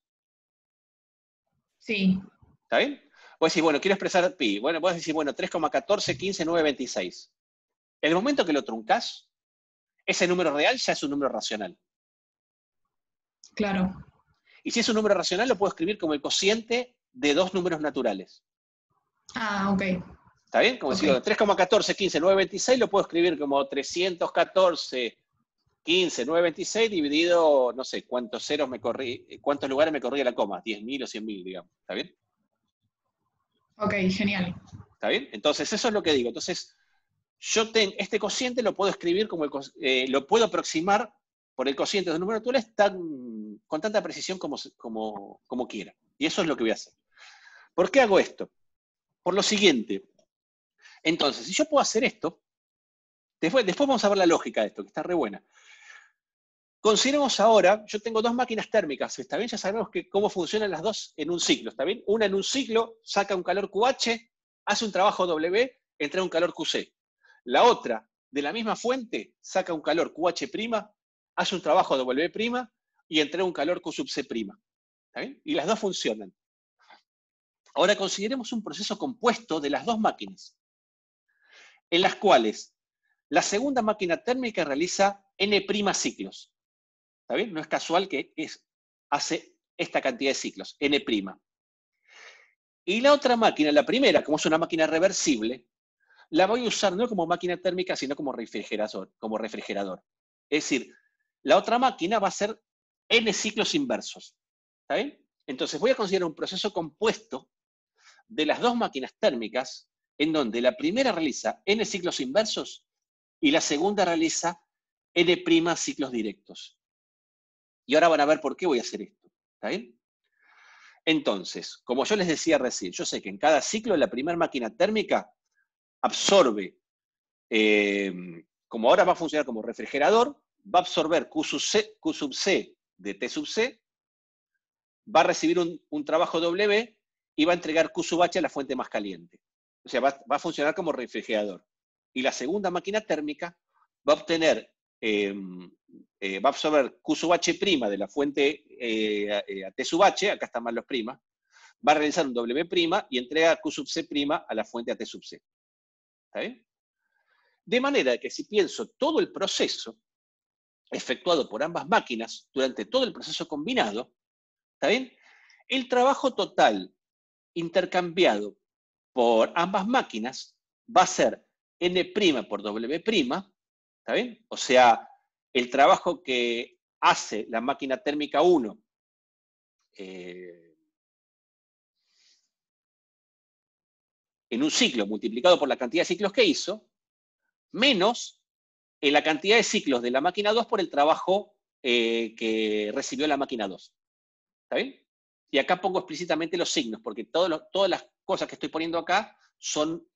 Sí, ¿Está bien? Vos decís, bueno, quiero expresar pi. Bueno, vos decís, bueno, 3,14, 15, 9, 26. En el momento que lo truncás, ese número real ya es un número racional. claro. Y si es un número racional, lo puedo escribir como el cociente de dos números naturales. Ah, ok. ¿Está bien? Como decir, 3,14, 15, 9, 26, lo puedo escribir como 314, 15, 9, 26, dividido, no sé, cuántos lugares me corría la coma, 10.000 o 100.000, digamos. ¿Está bien? Ok, genial. ¿Está bien? Entonces, eso es lo que digo. Entonces, yo tengo este cociente lo puedo escribir como lo puedo aproximar por el cociente de los números naturales con tanta precisión como quiera. Y eso es lo que voy a hacer. ¿Por qué hago esto? Por lo siguiente. Entonces, si yo puedo hacer esto, después vamos a ver la lógica de esto, que está re buena. Consideremos ahora, yo tengo dos máquinas térmicas, ¿está bien? Ya sabemos cómo funcionan las dos en un ciclo, ¿está bien? Una en un ciclo saca un calor QH, hace un trabajo W, entrega un calor QC. La otra, de la misma fuente, saca un calor QH', hace un trabajo W' y entrega un calor Q sub C'. ¿Está bien? Y las dos funcionan. Ahora consideremos un proceso compuesto de las dos máquinas, en las cuales la segunda máquina térmica realiza N' ciclos. ¿Está bien? No es casual que hace esta cantidad de ciclos, N'. Y la otra máquina, la primera, como es una máquina reversible, la voy a usar no como máquina térmica, sino como refrigerador. Es decir, la otra máquina va a ser N ciclos inversos. ¿Está bien? Entonces voy a considerar un proceso compuesto de las dos máquinas térmicas, en donde la primera realiza N ciclos inversos y la segunda realiza N' ciclos directos. Y ahora van a ver por qué voy a hacer esto. ¿Está bien? Entonces, como yo les decía recién, yo sé que en cada ciclo la primera máquina térmica absorbe, como ahora va a funcionar como refrigerador, va a absorber Q sub C de T sub C, va a recibir un trabajo W y va a entregar Q sub H a la fuente más caliente. O sea, va a funcionar como refrigerador. Y la segunda máquina térmica va a obtener, va a absorber Q sub H' de la fuente a T sub H, acá están mal los primas, va a realizar un W' y entrega Q sub C' a la fuente a T sub C. ¿Está bien? De manera que si pienso todo el proceso efectuado por ambas máquinas durante todo el proceso combinado, ¿está bien? El trabajo total intercambiado por ambas máquinas va a ser N' por W', ¿está bien? O sea, el trabajo que hace la máquina térmica 1 en un ciclo multiplicado por la cantidad de ciclos que hizo, menos en la cantidad de ciclos de la máquina 2 por el trabajo que recibió la máquina 2. ¿Está bien? Y acá pongo explícitamente los signos, porque todas las cosas que estoy poniendo acá son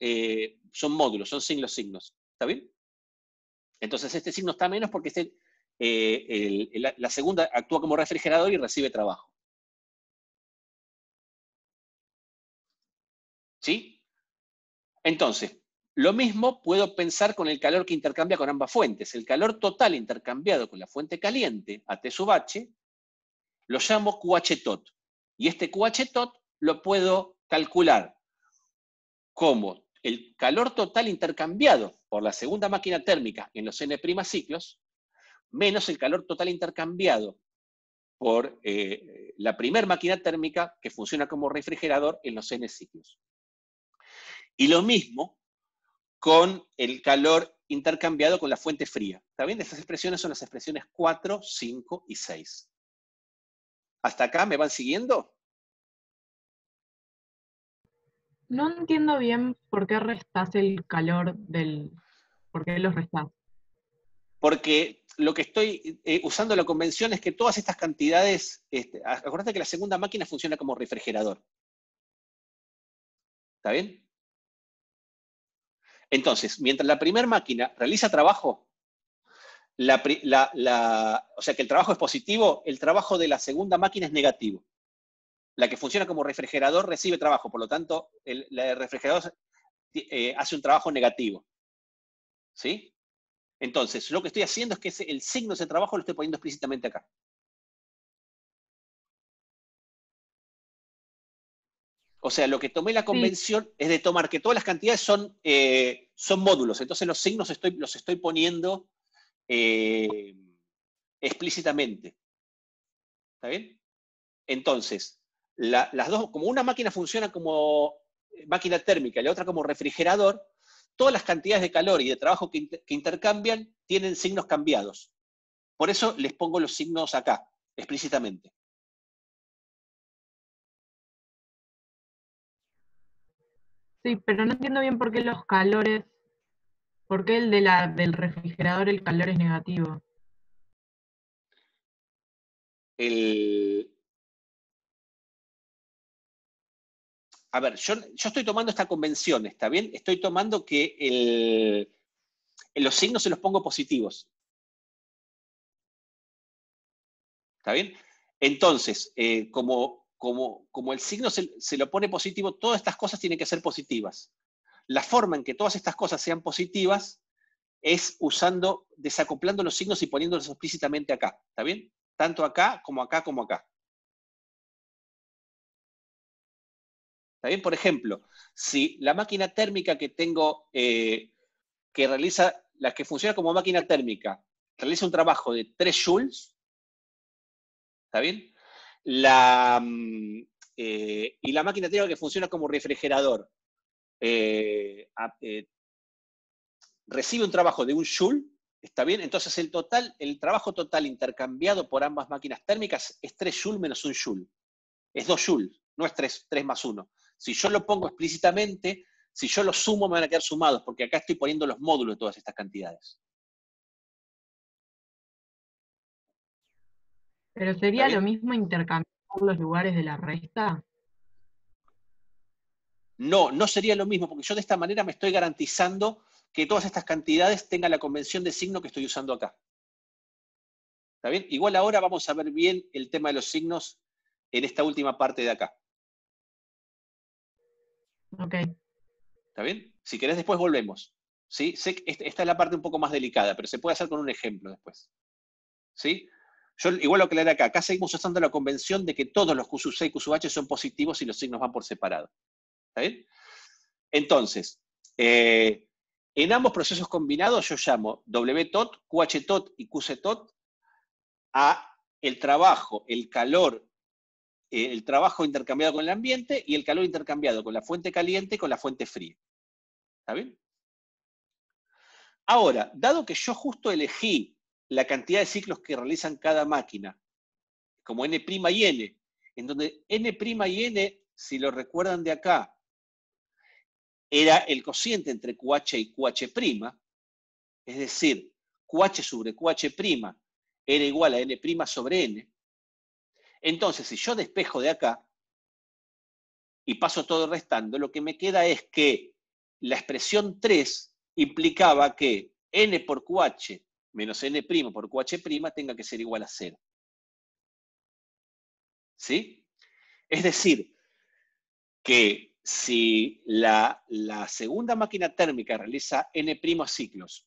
módulos, son signos. ¿Está bien? Entonces este signo está menos porque la segunda actúa como refrigerador y recibe trabajo. ¿Sí? Entonces, lo mismo puedo pensar con el calor que intercambia con ambas fuentes. El calor total intercambiado con la fuente caliente, a T sub H, lo llamo QH tot. Y este QH tot lo puedo calcular como el calor total intercambiado por la segunda máquina térmica en los N' ciclos, menos el calor total intercambiado por la primera máquina térmica que funciona como refrigerador en los N ciclos. Y lo mismo con el calor intercambiado con la fuente fría. ¿Está bien? Estas expresiones son las expresiones 4, 5 y 6. ¿Hasta acá me van siguiendo? No entiendo bien por qué restás el calor ¿Por qué los restás? Porque lo que estoy usando la convención es que todas estas cantidades, acordate que la segunda máquina funciona como refrigerador. ¿Está bien? Entonces, mientras la primera máquina realiza trabajo, o sea que el trabajo es positivo, el trabajo de la segunda máquina es negativo. La que funciona como refrigerador recibe trabajo, por lo tanto, el refrigerador hace un trabajo negativo. ¿Sí? Entonces, lo que estoy haciendo es que el signo de ese trabajo lo estoy poniendo explícitamente acá. O sea, lo que tomé la convención es de tomar que todas las cantidades son módulos. Entonces los signos los estoy poniendo explícitamente. ¿Está bien? Entonces, las dos, como una máquina funciona como máquina térmica y la otra como refrigerador, todas las cantidades de calor y de trabajo que intercambian tienen signos cambiados. Por eso les pongo los signos acá, explícitamente. Sí, pero no entiendo bien por qué los calores, por qué el del refrigerador el calor es negativo. A ver, yo estoy tomando esta convención, ¿está bien? Estoy tomando que los signos se los pongo positivos. ¿Está bien? Entonces, como el signo se lo pone positivo, todas estas cosas tienen que ser positivas. La forma en que todas estas cosas sean positivas es desacoplando los signos y poniéndolos explícitamente acá. ¿Está bien? Tanto acá como acá como acá. ¿Está bien? Por ejemplo, si la máquina térmica que tengo, que realiza, la que funciona como máquina térmica, realiza un trabajo de 3 joules, ¿está bien? Y la máquina térmica que funciona como refrigerador recibe un trabajo de 1 joule, ¿está bien? Entonces el trabajo total intercambiado por ambas máquinas térmicas es 3 joules menos 1 joule. Es 2 joules, no es 3 más 1. Si yo lo pongo explícitamente, si yo los sumo me van a quedar sumados, porque acá estoy poniendo los módulos de todas estas cantidades. ¿Pero sería lo mismo intercambiar los lugares de la resta? No, no sería lo mismo, porque yo de esta manera me estoy garantizando que todas estas cantidades tengan la convención de signo que estoy usando acá. ¿Está bien? Igual ahora vamos a ver bien el tema de los signos en esta última parte de acá. Ok. ¿Está bien? Si querés después volvemos. ¿Sí? Sé que esta es la parte un poco más delicada, pero se puede hacer con un ejemplo después. ¿Sí? Yo igual lo aclaré acá. Acá seguimos usando la convención de que todos los Q sub C y Q sub H son positivos y los signos van por separado. ¿Está bien? Entonces, en ambos procesos combinados yo llamo WTOT, QHTOT y QCTOT a el trabajo, el calor, el trabajo intercambiado con el ambiente y el calor intercambiado con la fuente caliente y con la fuente fría. ¿Está bien? Ahora, dado que yo justo elegí la cantidad de ciclos que realizan cada máquina, como N' y N, en donde N' y N, si lo recuerdan de acá, era el cociente entre QH y QH', es decir, QH sobre QH' era igual a N' sobre N. Entonces, si yo despejo de acá y paso todo restando, lo que me queda es que la expresión 3 implicaba que N por QH menos N' por QH' tenga que ser igual a 0. ¿Sí? Es decir, que si la segunda máquina térmica realiza N' ciclos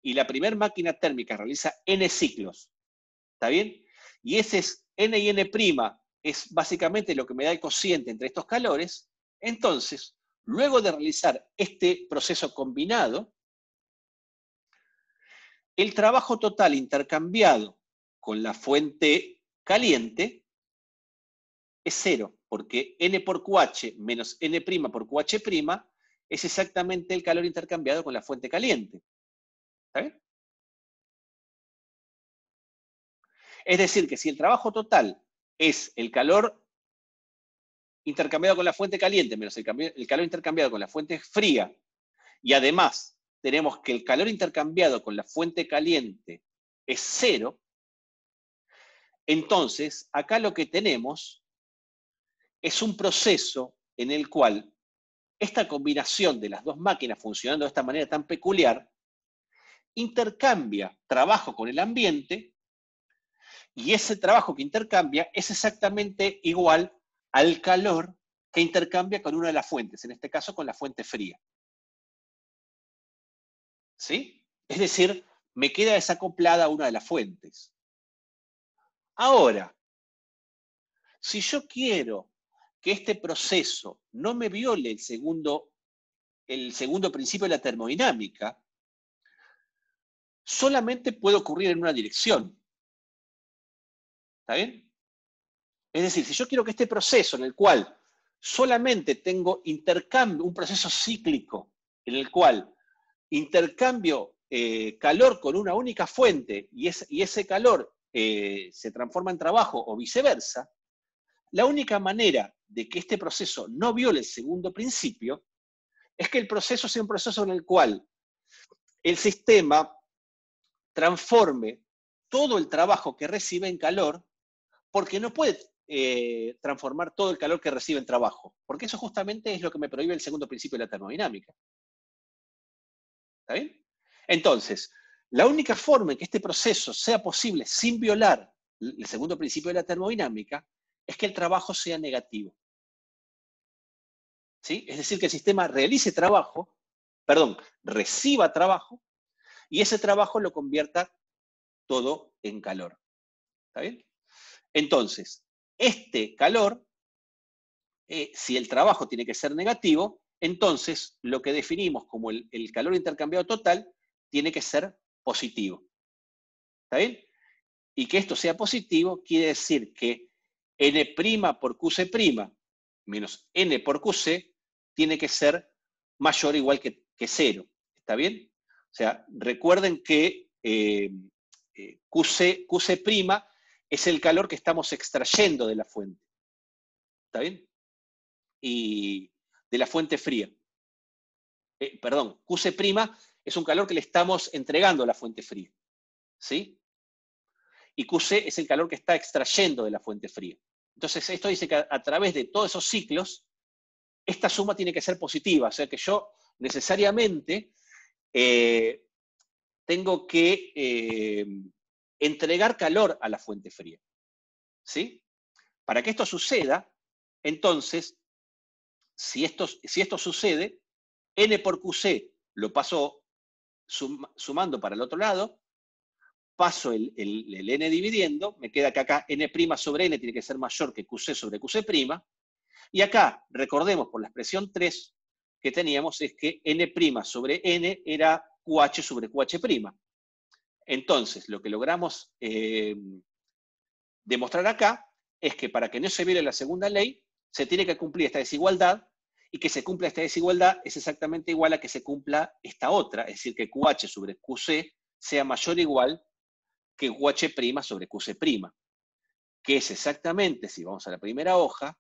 y la primera máquina térmica realiza N ciclos, ¿está bien? Y ese es N y N' es básicamente lo que me da el cociente entre estos calores. Entonces, luego de realizar este proceso combinado, el trabajo total intercambiado con la fuente caliente es 0, porque N por QH menos N' por QH' es exactamente el calor intercambiado con la fuente caliente. ¿Está bien? Es decir, que si el trabajo total es el calor intercambiado con la fuente caliente menos el calor intercambiado con la fuente fría, y además tenemos que el calor intercambiado con la fuente caliente es 0, entonces acá lo que tenemos es un proceso en el cual esta combinación de las dos máquinas funcionando de esta manera tan peculiar intercambia trabajo con el ambiente y ese trabajo que intercambia es exactamente igual al calor que intercambia con una de las fuentes, en este caso con la fuente fría. ¿Sí? Es decir, me queda desacoplada una de las fuentes. Ahora, si yo quiero que este proceso no me viole el segundo principio de la termodinámica, solamente puede ocurrir en una dirección. ¿Está bien? Es decir, si yo quiero que este proceso en el cual solamente tengo intercambio, un proceso cíclico en el cual intercambio calor con una única fuente y ese calor se transforma en trabajo o viceversa, la única manera de que este proceso no viole el segundo principio es que el proceso sea un proceso en el cual el sistema transforme todo el trabajo que recibe en calor, porque no puede transformar todo el calor que recibe en trabajo, porque eso justamente es lo que me prohíbe el segundo principio de la termodinámica. ¿Está bien? Entonces, la única forma en que este proceso sea posible sin violar el segundo principio de la termodinámica es que el trabajo sea negativo. ¿Sí? Es decir, que el sistema realice trabajo, reciba trabajo, y ese trabajo lo convierta todo en calor. ¿Está bien? Entonces, este calor, si el trabajo tiene que ser negativo, entonces lo que definimos como el calor intercambiado total tiene que ser positivo. ¿Está bien? Y que esto sea positivo quiere decir que N' por QC' menos N por QC tiene que ser mayor o igual que 0. ¿Está bien? O sea, recuerden que QC' es el calor que estamos extrayendo de la fuente. ¿Está bien? Y de la fuente fría. QC' es un calor que le estamos entregando a la fuente fría. ¿Sí? Y QC es el calor que está extrayendo de la fuente fría. Entonces, esto dice que a través de todos esos ciclos, esta suma tiene que ser positiva. O sea que yo necesariamente tengo que entregar calor a la fuente fría. ¿Sí? Para que esto suceda, entonces, si esto sucede, N por QC lo paso sumando para el otro lado, paso el N dividiendo, me queda que acá N' sobre N tiene que ser mayor que QC sobre QC', y acá, recordemos por la expresión 3 que teníamos, es que N' sobre N era QH sobre QH'. Entonces, lo que logramos demostrar acá es que para que no se viole la segunda ley, se tiene que cumplir esta desigualdad, y que se cumpla esta desigualdad es exactamente igual a que se cumpla esta otra, es decir, que QH sobre QC sea mayor o igual que QH' sobre QC', que es exactamente, si vamos a la primera hoja,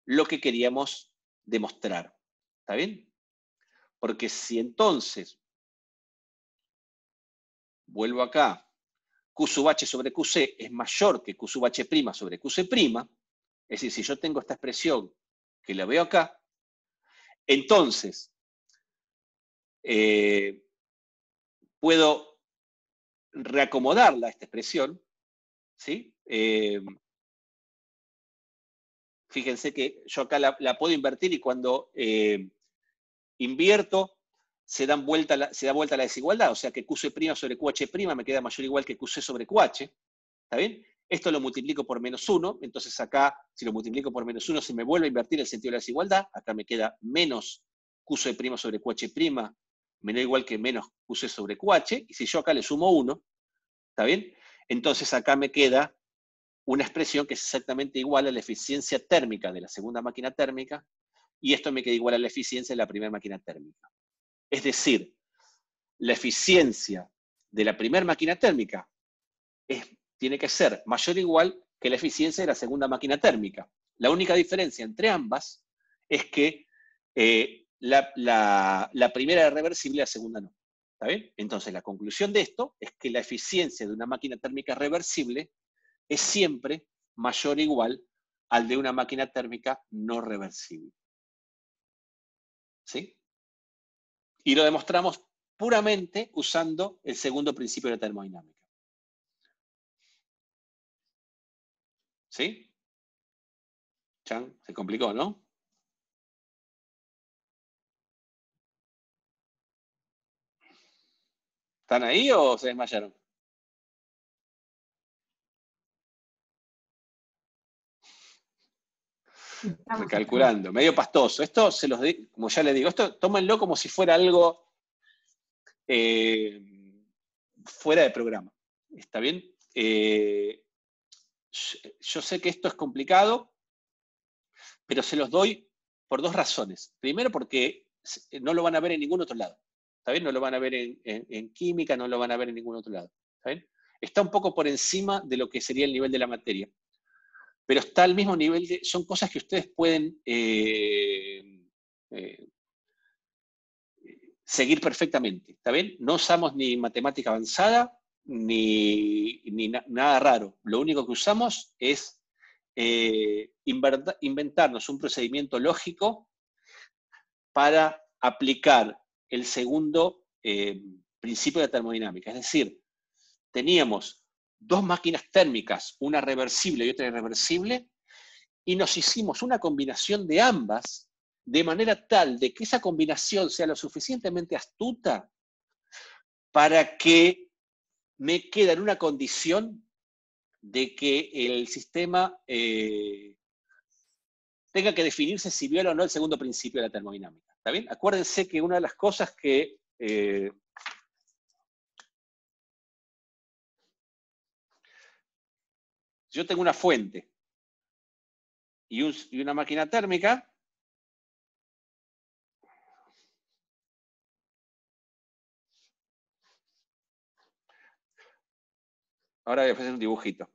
lo que queríamos demostrar. ¿Está bien? Porque si entonces, vuelvo acá, Q sub H sobre QC es mayor que Q sub H' sobre QC', es decir, si yo tengo esta expresión que la veo acá, entonces puedo reacomodarla, esta expresión, ¿sí? Fíjense que yo acá la puedo invertir, y cuando invierto, se da vuelta la desigualdad, o sea que QC' sobre QH' me queda mayor o igual que QC sobre QH. ¿Está bien? Esto lo multiplico por menos 1, entonces acá, si lo multiplico por menos 1, se me vuelve a invertir el sentido de la desigualdad, acá me queda menos QC' sobre QH', menor o igual que menos QC sobre QH, y si yo acá le sumo 1, ¿está bien? Entonces acá me queda una expresión que es exactamente igual a la eficiencia térmica de la segunda máquina térmica, y esto me queda igual a la eficiencia de la primera máquina térmica. Es decir, la eficiencia de la primera máquina térmica tiene que ser mayor o igual que la eficiencia de la segunda máquina térmica. La única diferencia entre ambas es que la primera es reversible y la segunda no. ¿Está bien? Entonces, la conclusión de esto es que la eficiencia de una máquina térmica reversible es siempre mayor o igual al de una máquina térmica no reversible. ¿Sí? Y lo demostramos puramente usando el segundo principio de la termodinámica. ¿Sí? Chan, se complicó, ¿no? ¿Están ahí o se desmayaron? Estoy calculando, medio pastoso. Esto se los digo, como ya les digo, esto tómenlo como si fuera algo fuera de programa. ¿Está bien? Yo sé que esto es complicado, pero se los doy por dos razones. Primero, porque no lo van a ver en ningún otro lado. ¿Está bien? No lo van a ver en química, no lo van a ver en ningún otro lado. ¿Está bien? Está un poco por encima de lo que sería el nivel de la materia. Pero está al mismo nivel son cosas que ustedes pueden seguir perfectamente, ¿está bien? No usamos ni matemática avanzada, ni nada raro. Lo único que usamos es inventarnos un procedimiento lógico para aplicar el segundo principio de termodinámica. Es decir, teníamos dos máquinas térmicas, una reversible y otra irreversible, y nos hicimos una combinación de ambas de manera tal de que esa combinación sea lo suficientemente astuta para que me quede en una condición de que el sistema tenga que definirse si viola o no el segundo principio de la termodinámica. ¿Está bien? Acuérdense que una de las cosas que yo tengo una fuente y una máquina térmica. Ahora voy a hacer un dibujito.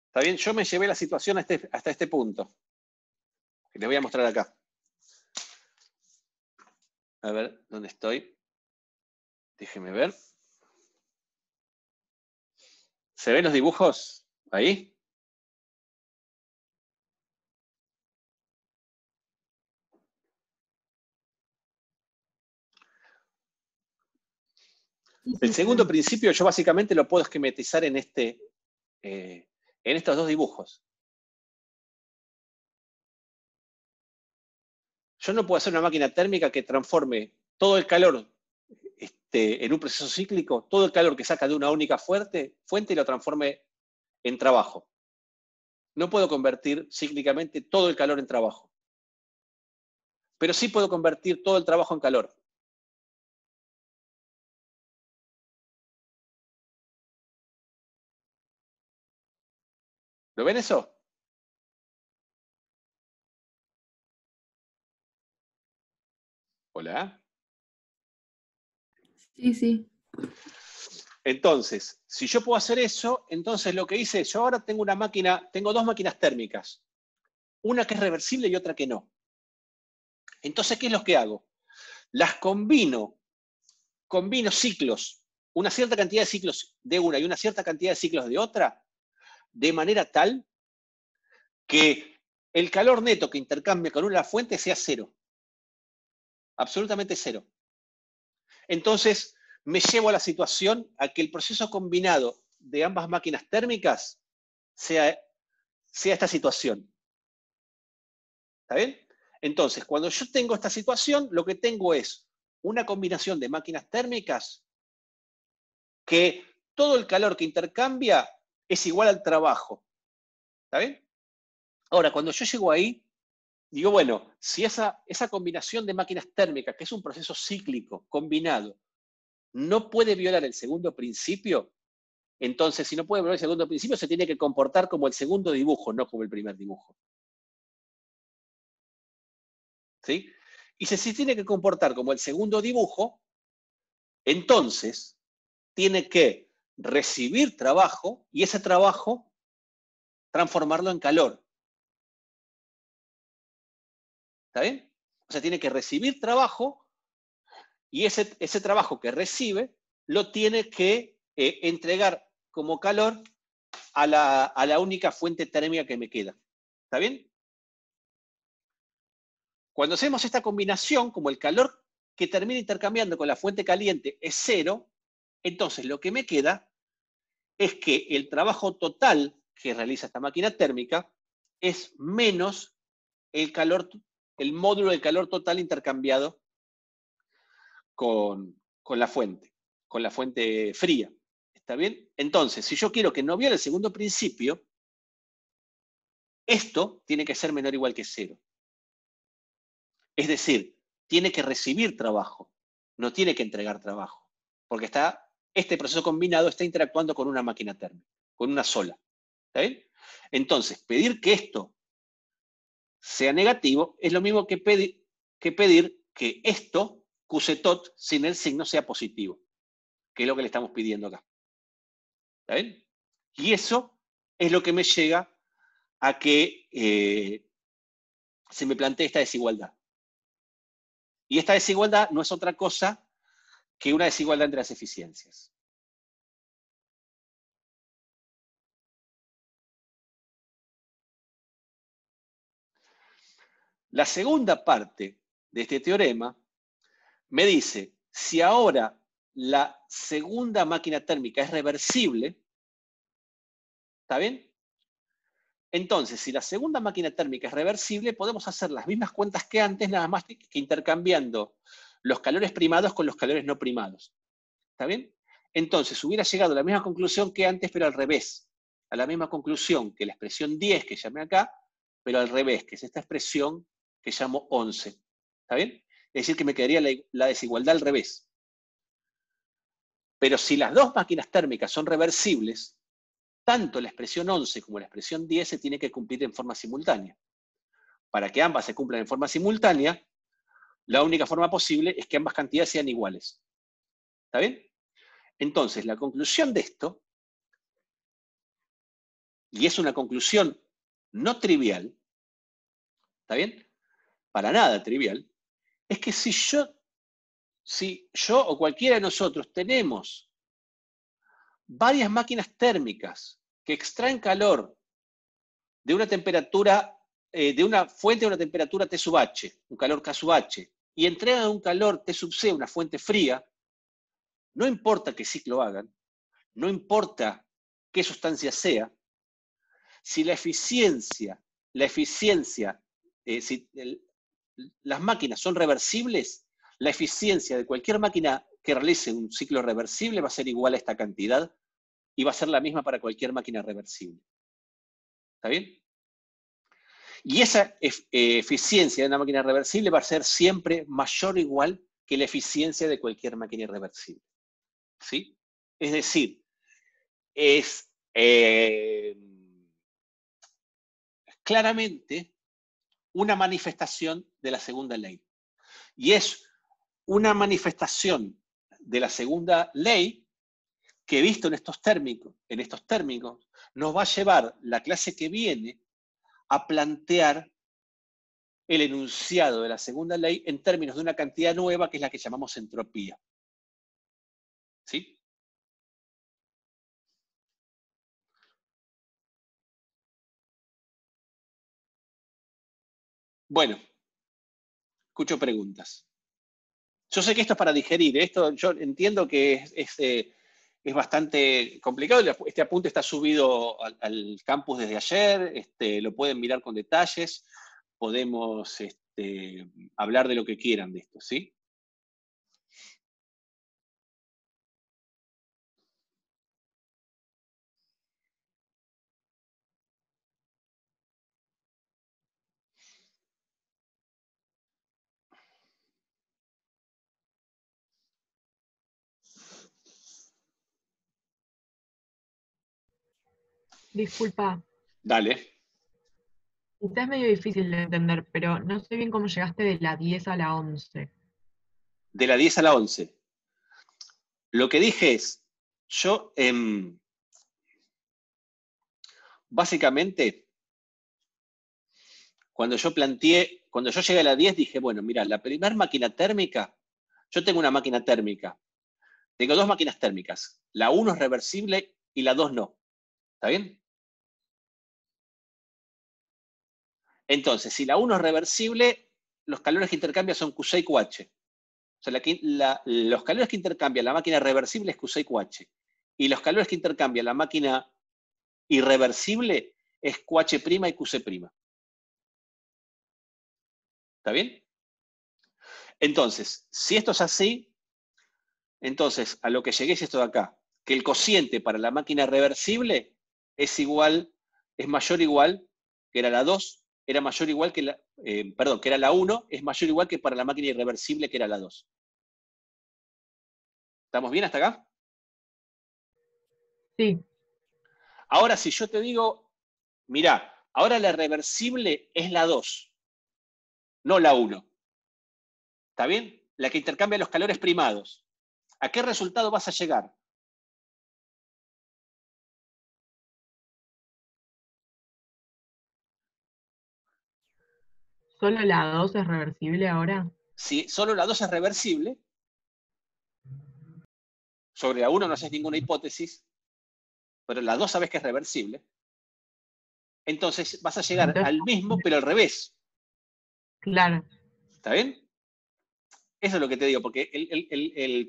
¿Está bien? Yo me llevé la situación hasta este punto. Que les voy a mostrar acá. A ver, ¿dónde estoy? Déjenme ver. ¿Se ven los dibujos ahí? El segundo principio yo básicamente lo puedo esquematizar en estos dos dibujos. Yo no puedo hacer una máquina térmica que transforme todo el calor en un proceso cíclico, todo el calor que saca de una única fuente y lo transforme en trabajo. No puedo convertir cíclicamente todo el calor en trabajo. Pero sí puedo convertir todo el trabajo en calor. ¿Lo ven eso? Hola. Sí, sí. Entonces, si yo puedo hacer eso, entonces lo que hice, yo ahora tengo dos máquinas térmicas. Una que es reversible y otra que no. Entonces, ¿qué es lo que hago? Las combino ciclos, una cierta cantidad de ciclos de una y una cierta cantidad de ciclos de otra, de manera tal que el calor neto que intercambia con una fuente sea cero. Absolutamente cero. Entonces, me llevo a la situación a que el proceso combinado de ambas máquinas térmicas sea esta situación. ¿Está bien? Entonces, cuando yo tengo esta situación, lo que tengo es una combinación de máquinas térmicas que todo el calor que intercambia es igual al trabajo. ¿Está bien? Ahora, cuando yo llego ahí, digo, bueno, si esa combinación de máquinas térmicas, que es un proceso cíclico combinado, no puede violar el segundo principio, entonces si no puede violar el segundo principio, se tiene que comportar como el segundo dibujo, no como el primer dibujo. ¿Sí? Y si se tiene que comportar como el segundo dibujo, entonces tiene que recibir trabajo y ese trabajo transformarlo en calor. ¿Está bien? O sea, tiene que recibir trabajo y ese trabajo que recibe lo tiene que entregar como calor a la única fuente térmica que me queda. ¿Está bien? Cuando hacemos esta combinación, como el calor que termina intercambiando con la fuente caliente es 0, entonces lo que me queda es que el trabajo total que realiza esta máquina térmica es menos el módulo del calor total intercambiado con la fuente fría. ¿Está bien? Entonces, si yo quiero que no viole el segundo principio, esto tiene que ser menor o igual que 0. Es decir, tiene que recibir trabajo, no tiene que entregar trabajo, porque este proceso combinado está interactuando con una máquina térmica, con una sola. ¿Está bien? Entonces, pedir que esto sea negativo es lo mismo que pedir que esto, QC-tot, sin el signo, sea positivo, que es lo que le estamos pidiendo acá. ¿Está bien? Y eso es lo que me llega a que se me plantee esta desigualdad. Y esta desigualdad no es otra cosa que una desigualdad entre las eficiencias. La segunda parte de este teorema me dice, si ahora la segunda máquina térmica es reversible, ¿está bien? Entonces, si la segunda máquina térmica es reversible, podemos hacer las mismas cuentas que antes, nada más que intercambiando los calores primados con los calores no primados. ¿Está bien? Entonces, hubiera llegado a la misma conclusión que antes, pero al revés. A la misma conclusión que la expresión 10 que llamé acá, pero al revés, que es esta expresión que llamo 11. ¿Está bien? Es decir, que me quedaría la desigualdad al revés. Pero si las dos máquinas térmicas son reversibles, tanto la expresión 11 como la expresión 10 se tiene que cumplir en forma simultánea. Para que ambas se cumplan en forma simultánea, la única forma posible es que ambas cantidades sean iguales. ¿Está bien? Entonces, la conclusión de esto, y es una conclusión no trivial, ¿está bien? Para nada trivial, es que si yo o cualquiera de nosotros tenemos varias máquinas térmicas que extraen calor de una temperatura, de una fuente a una temperatura T sub H, un calor K sub H, y entregan un calor T sub C, una fuente fría, no importa qué ciclo hagan, no importa qué sustancia sea, si la eficiencia, si las máquinas son reversibles, la eficiencia de cualquier máquina que realice un ciclo reversible va a ser igual a esta cantidad y va a ser la misma para cualquier máquina reversible. ¿Está bien? Y esa eficiencia de una máquina reversible va a ser siempre mayor o igual que la eficiencia de cualquier máquina irreversible. ¿Sí? Es decir, es claramente una manifestación de la segunda ley. Y es una manifestación de la segunda ley que, visto en estos términos, nos va a llevar la clase que viene a plantear el enunciado de la segunda ley en términos de una cantidad nueva que es la que llamamos entropía. ¿Sí? Bueno, escucho preguntas. Yo sé que esto es para digerir, esto yo entiendo que es bastante complicado, este apunte está subido al campus desde ayer, lo pueden mirar con detalles, podemos hablar de lo que quieran de esto, ¿sí? Disculpa, Dale. quizás es medio difícil de entender, pero no sé bien cómo llegaste de la 10 a la 11. De la 10 a la 11. Lo que dije es, yo básicamente, cuando yo llegué a la 10 dije, bueno, mira, la primera máquina térmica, yo tengo una máquina térmica, tengo dos máquinas térmicas, la 1 es reversible y la 2 no. ¿Está bien? Entonces, si la 1 es reversible, los calores que intercambia son QC y QH. O sea, los calores que intercambia la máquina reversible es QC y QH. Y los calores que intercambia la máquina irreversible es QH' y QC'. ¿Está bien? Entonces, si esto es así, entonces a lo que llegué es esto de acá, que el cociente para la máquina reversible es mayor o igual, que era la 2, era mayor o igual que que era la 1, es mayor o igual que para la máquina irreversible, que era la 2. ¿Estamos bien hasta acá? Sí. Ahora, si yo te digo, mirá, ahora la reversible es la 2, no la 1. ¿Está bien? La que intercambia los calores primados. ¿A qué resultado vas a llegar? ¿Solo la 2 es reversible ahora? Si solo la 2 es reversible, sobre la 1 no haces ninguna hipótesis, pero la 2 sabes que es reversible, entonces vas a llegar Entonces, al mismo, pero al revés. claro. ¿Está bien? Eso es lo que te digo, porque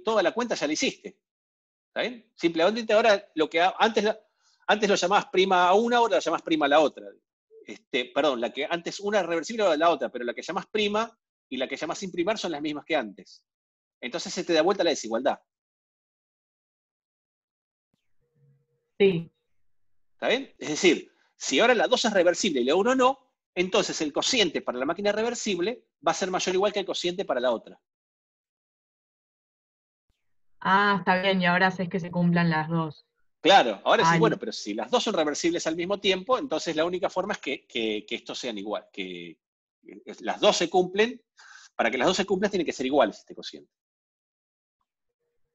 toda la cuenta ya la hiciste. ¿Está bien? Simplemente ahora antes lo llamabas prima a una, ahora lo llamás prima a la otra. Perdón, la que antes una es reversible ahora la otra, pero la que llamás prima y la que llamás sin primar son las mismas que antes. Entonces se te da vuelta la desigualdad. Sí. ¿Está bien? Es decir, si ahora la 2 es reversible y la 1 no, entonces el cociente para la máquina reversible va a ser mayor o igual que el cociente para la otra. Ah, está bien, y ahora haces que se cumplan las dos. Claro, ahora sí, Ah, bueno, pero si las dos son reversibles al mismo tiempo, entonces la única forma es que estos sean igual, que las dos se cumplen. Para que las dos se cumplan tiene que ser iguales este cociente.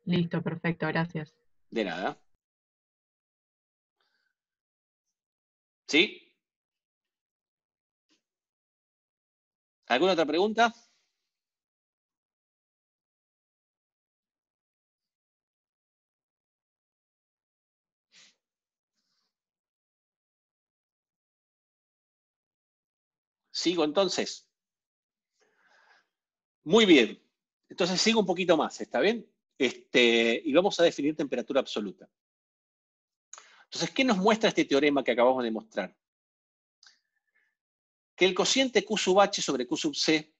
listo, perfecto, gracias. De nada. ¿Sí? ¿Alguna otra pregunta? ¿Sigo entonces? Muy bien. Entonces sigo un poquito más, ¿está bien? Y vamos a definir temperatura absoluta. Entonces, ¿qué nos muestra este teorema que acabamos de mostrar? Que el cociente Q sub H sobre Q sub C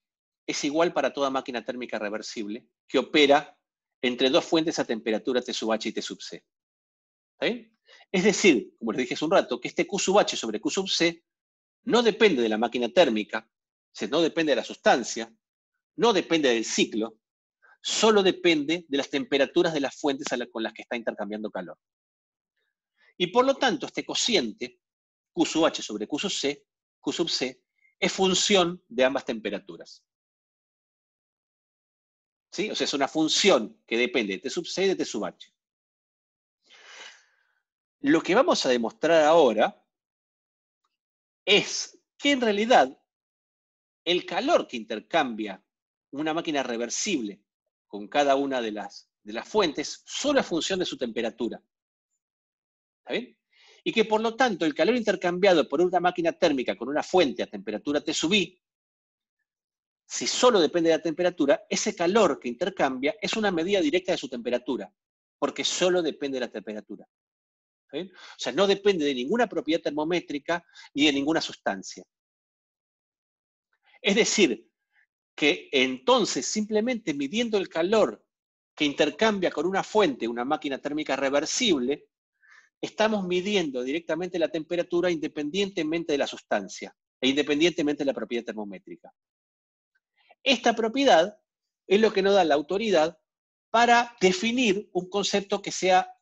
es igual para toda máquina térmica reversible que opera entre dos fuentes a temperatura T sub H y T sub C. ¿Está bien? Es decir, como les dije hace un rato, que este Q sub H sobre Q sub C no depende de la máquina térmica, no depende de la sustancia, no depende del ciclo, solo depende de las temperaturas de las fuentes con las que está intercambiando calor. Y por lo tanto, este cociente, Q sub H sobre Q sub C, es función de ambas temperaturas. ¿Sí? O sea, es una función que depende de T sub C y de T sub H. Lo que vamos a demostrar ahora es que en realidad el calor que intercambia una máquina reversible con cada una de las fuentes solo es función de su temperatura. ¿Está bien? Y que por lo tanto el calor intercambiado por una máquina térmica con una fuente a temperatura T sub I, si solo depende de la temperatura, ese calor que intercambia es una medida directa de su temperatura, porque solo depende de la temperatura. ¿Está bien? O sea, no depende de ninguna propiedad termométrica ni de ninguna sustancia. Es decir, que entonces simplemente midiendo el calor que intercambia con una fuente, una máquina térmica reversible, estamos midiendo directamente la temperatura independientemente de la sustancia e independientemente de la propiedad termométrica. Esta propiedad es lo que nos da la autoridad para definir un concepto que sea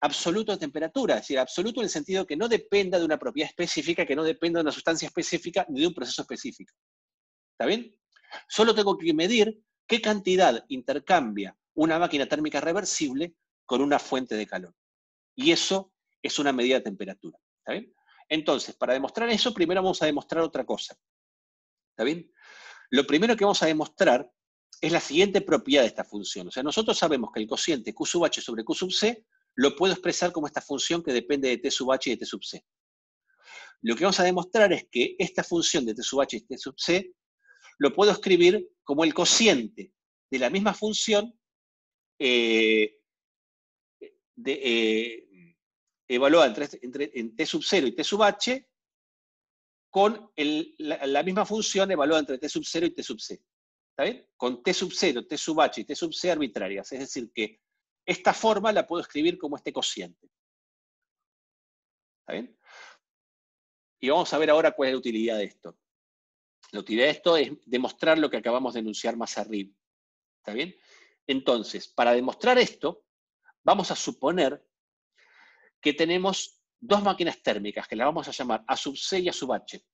absoluto de temperatura, es decir, absoluto en el sentido que no dependa de una propiedad específica, que no dependa de una sustancia específica ni de un proceso específico. ¿Está bien? Solo tengo que medir qué cantidad intercambia una máquina térmica reversible con una fuente de calor. Y eso es una medida de temperatura. ¿Está bien? Entonces, para demostrar eso, primero vamos a demostrar otra cosa. ¿Está bien? Lo primero que vamos a demostrar es la siguiente propiedad de esta función. O sea, nosotros sabemos que el cociente Q sub H sobre Q sub C lo puedo expresar como esta función que depende de T sub H y de T sub C. Lo que vamos a demostrar es que esta función de T sub H y T sub C lo puedo escribir como el cociente de la misma función evaluada en t sub 0 y t sub h, con la misma función evaluada entre t sub 0 y t sub c. ¿Está bien? Con t sub 0, t sub h y t sub c arbitrarias. Es decir, que esta forma la puedo escribir como este cociente. ¿Está bien? Y vamos a ver ahora cuál es la utilidad de esto. La utilidad de esto es demostrar lo que acabamos de enunciar más arriba. ¿Está bien? Entonces, para demostrar esto, vamos a suponer que tenemos dos máquinas térmicas, que las vamos a llamar A sub C y A sub H.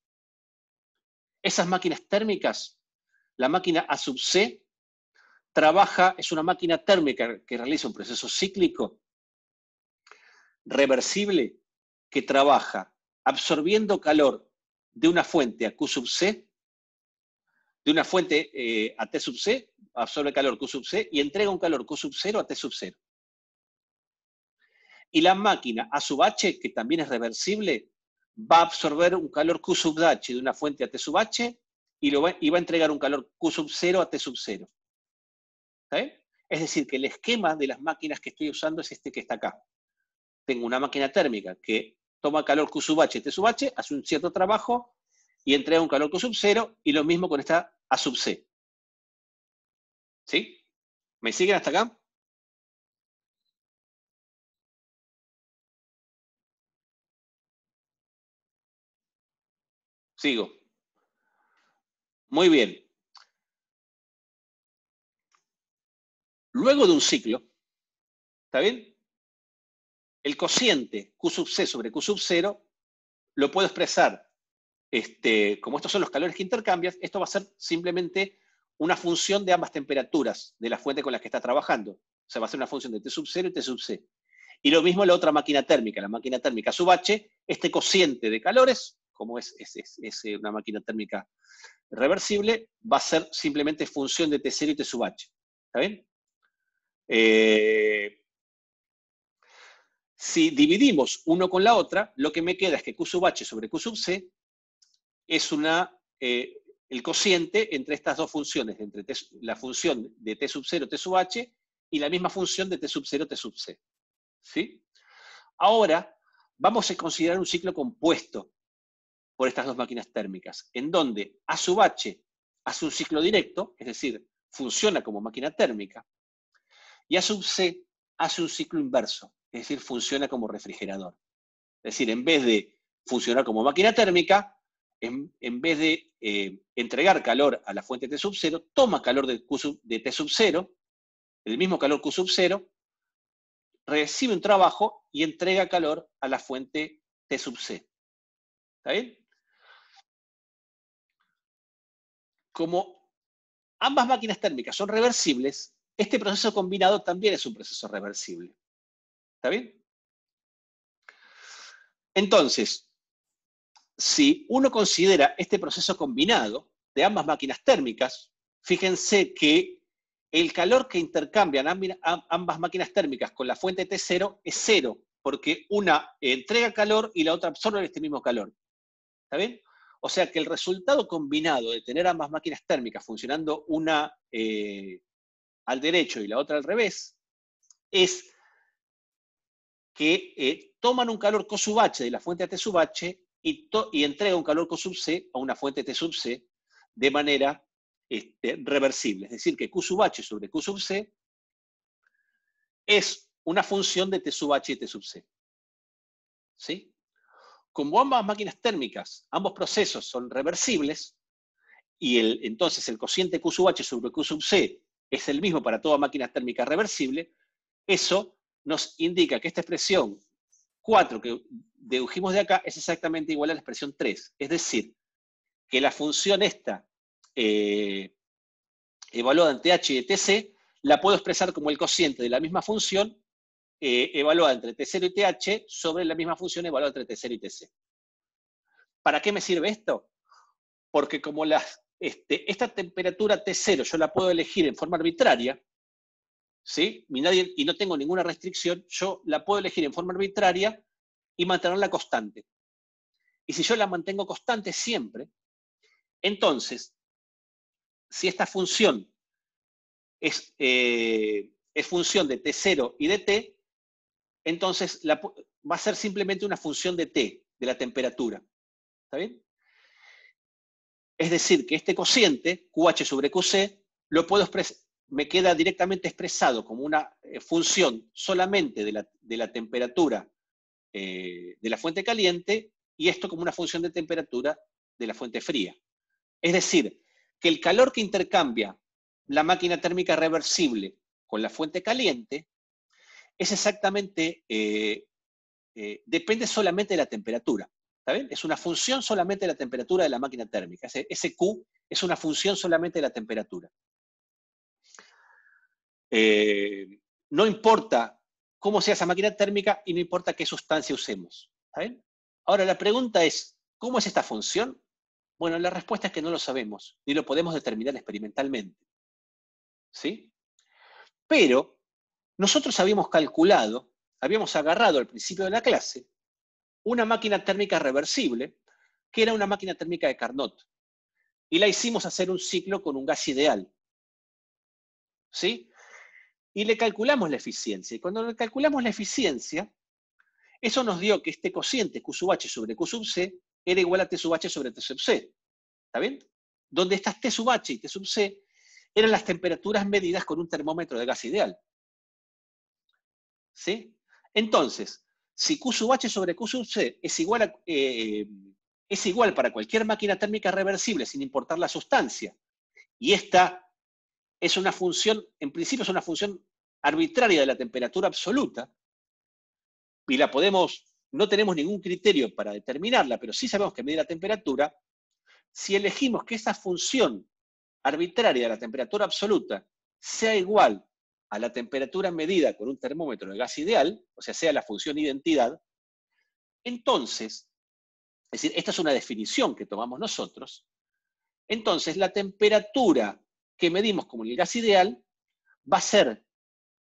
Esas máquinas térmicas, la máquina A sub C trabaja, es una máquina térmica que realiza un proceso cíclico reversible que trabaja absorbiendo calor de una fuente a Q sub C, de una fuente a T sub C, absorbe calor Q sub C y entrega un calor Q sub 0 a T sub 0. Y la máquina A sub H, que también es reversible, va a absorber un calor Q sub H de una fuente a T sub H y va a entregar un calor Q sub 0 a T sub 0. ¿Está bien? Es decir, que el esquema de las máquinas que estoy usando es este que está acá. Tengo una máquina térmica que toma calor Q sub H y T sub H, hace un cierto trabajo y entrega un calor Q sub 0, y lo mismo con esta A sub C. ¿Sí? ¿Me siguen hasta acá? Sigo. Muy bien. Luego de un ciclo, ¿está bien? El cociente Q sub C sobre Q sub 0 lo puedo expresar, como estos son los calores que intercambias, esto va a ser simplemente una función de ambas temperaturas de la fuente con la que está trabajando. O sea, va a ser una función de T sub 0 y T sub C. Y lo mismo la otra máquina térmica, la máquina térmica sub H, este cociente de calores, como es una máquina térmica reversible, va a ser simplemente función de T0 y T sub H. ¿Está bien? Si dividimos uno con la otra, lo que me queda es que Q sub H sobre Q sub C es el cociente entre estas dos funciones, entre la función de T sub 0, T sub H, y la misma función de T sub 0, T sub C. ¿Sí? Ahora, vamos a considerar un ciclo compuesto por estas dos máquinas térmicas, en donde A sub H hace un ciclo directo, es decir, funciona como máquina térmica, y A sub C hace un ciclo inverso, es decir, funciona como refrigerador. Es decir, en vez de funcionar como máquina térmica, en vez de entregar calor a la fuente T sub 0, toma calor de T sub 0, el mismo calor Q sub 0, recibe un trabajo y entrega calor a la fuente T sub C. ¿Está bien? Como ambas máquinas térmicas son reversibles, este proceso combinado también es un proceso reversible. ¿Está bien? Entonces, si uno considera este proceso combinado de ambas máquinas térmicas, fíjense que el calor que intercambian ambas máquinas térmicas con la fuente T0 es cero, porque una entrega calor y la otra absorbe este mismo calor. ¿Está bien? O sea que el resultado combinado de tener ambas máquinas térmicas funcionando una al derecho y la otra al revés, es que toman un calor Q sub H de la fuente T sub H y entrega un calor Q sub C a una fuente T sub C de manera reversible. Es decir, que Q sub H sobre Q sub C es una función de T sub H y T sub C. ¿Sí? Como ambas máquinas térmicas, ambos procesos son reversibles, y entonces el cociente Q sub H sobre Q sub C es el mismo para toda máquina térmica reversible, eso nos indica que esta expresión 4 que dedujimos de acá es exactamente igual a la expresión 3. Es decir, que la función esta, evaluada en TH y TC, la puedo expresar como el cociente de la misma función evaluada entre T0 y TH sobre la misma función evaluada entre T0 y TC. ¿Para qué me sirve esto? Porque como esta temperatura T0 yo la puedo elegir en forma arbitraria, ¿sí? Y no tengo ninguna restricción, yo la puedo elegir en forma arbitraria y mantenerla constante. Y si yo la mantengo constante siempre, entonces, si esta función es función de T0 y de T, entonces va a ser simplemente una función de T, de la temperatura. ¿Está bien? Es decir, que este cociente, QH sobre QC, me queda directamente expresado como una función solamente de la temperatura de la fuente caliente, y esto como una función de temperatura de la fuente fría. Es decir, que el calor que intercambia la máquina térmica reversible con la fuente caliente es exactamente, depende solamente de la temperatura. ¿Está bien? Es una función solamente de la temperatura de la máquina térmica. Ese Q es una función solamente de la temperatura. No importa cómo sea esa máquina térmica y no importa qué sustancia usemos. ¿Está bien? Ahora, la pregunta es, ¿cómo es esta función? Bueno, la respuesta es que no lo sabemos, ni lo podemos determinar experimentalmente. ¿Sí? Pero nosotros habíamos calculado, habíamos agarrado al principio de la clase una máquina térmica reversible, que era una máquina térmica de Carnot, y la hicimos hacer un ciclo con un gas ideal. ¿Sí? Y le calculamos la eficiencia. Y cuando le calculamos la eficiencia, eso nos dio que este cociente Q sub H sobre Q sub C era igual a T sub H sobre T sub C. ¿Está bien? Donde estas T sub H y T sub C eran las temperaturas medidas con un termómetro de gas ideal. ¿Sí? Entonces, si Q sub H sobre Q sub C es igual para cualquier máquina térmica reversible sin importar la sustancia, y esta es una función, en principio es una función arbitraria de la temperatura absoluta, y no tenemos ningún criterio para determinarla, pero sí sabemos que mide la temperatura. Si elegimos que esa función arbitraria de la temperatura absoluta sea igual a la temperatura medida con un termómetro de gas ideal, o sea la función identidad, entonces, es decir, esta es una definición que tomamos nosotros, entonces la temperatura que medimos como el gas ideal va a ser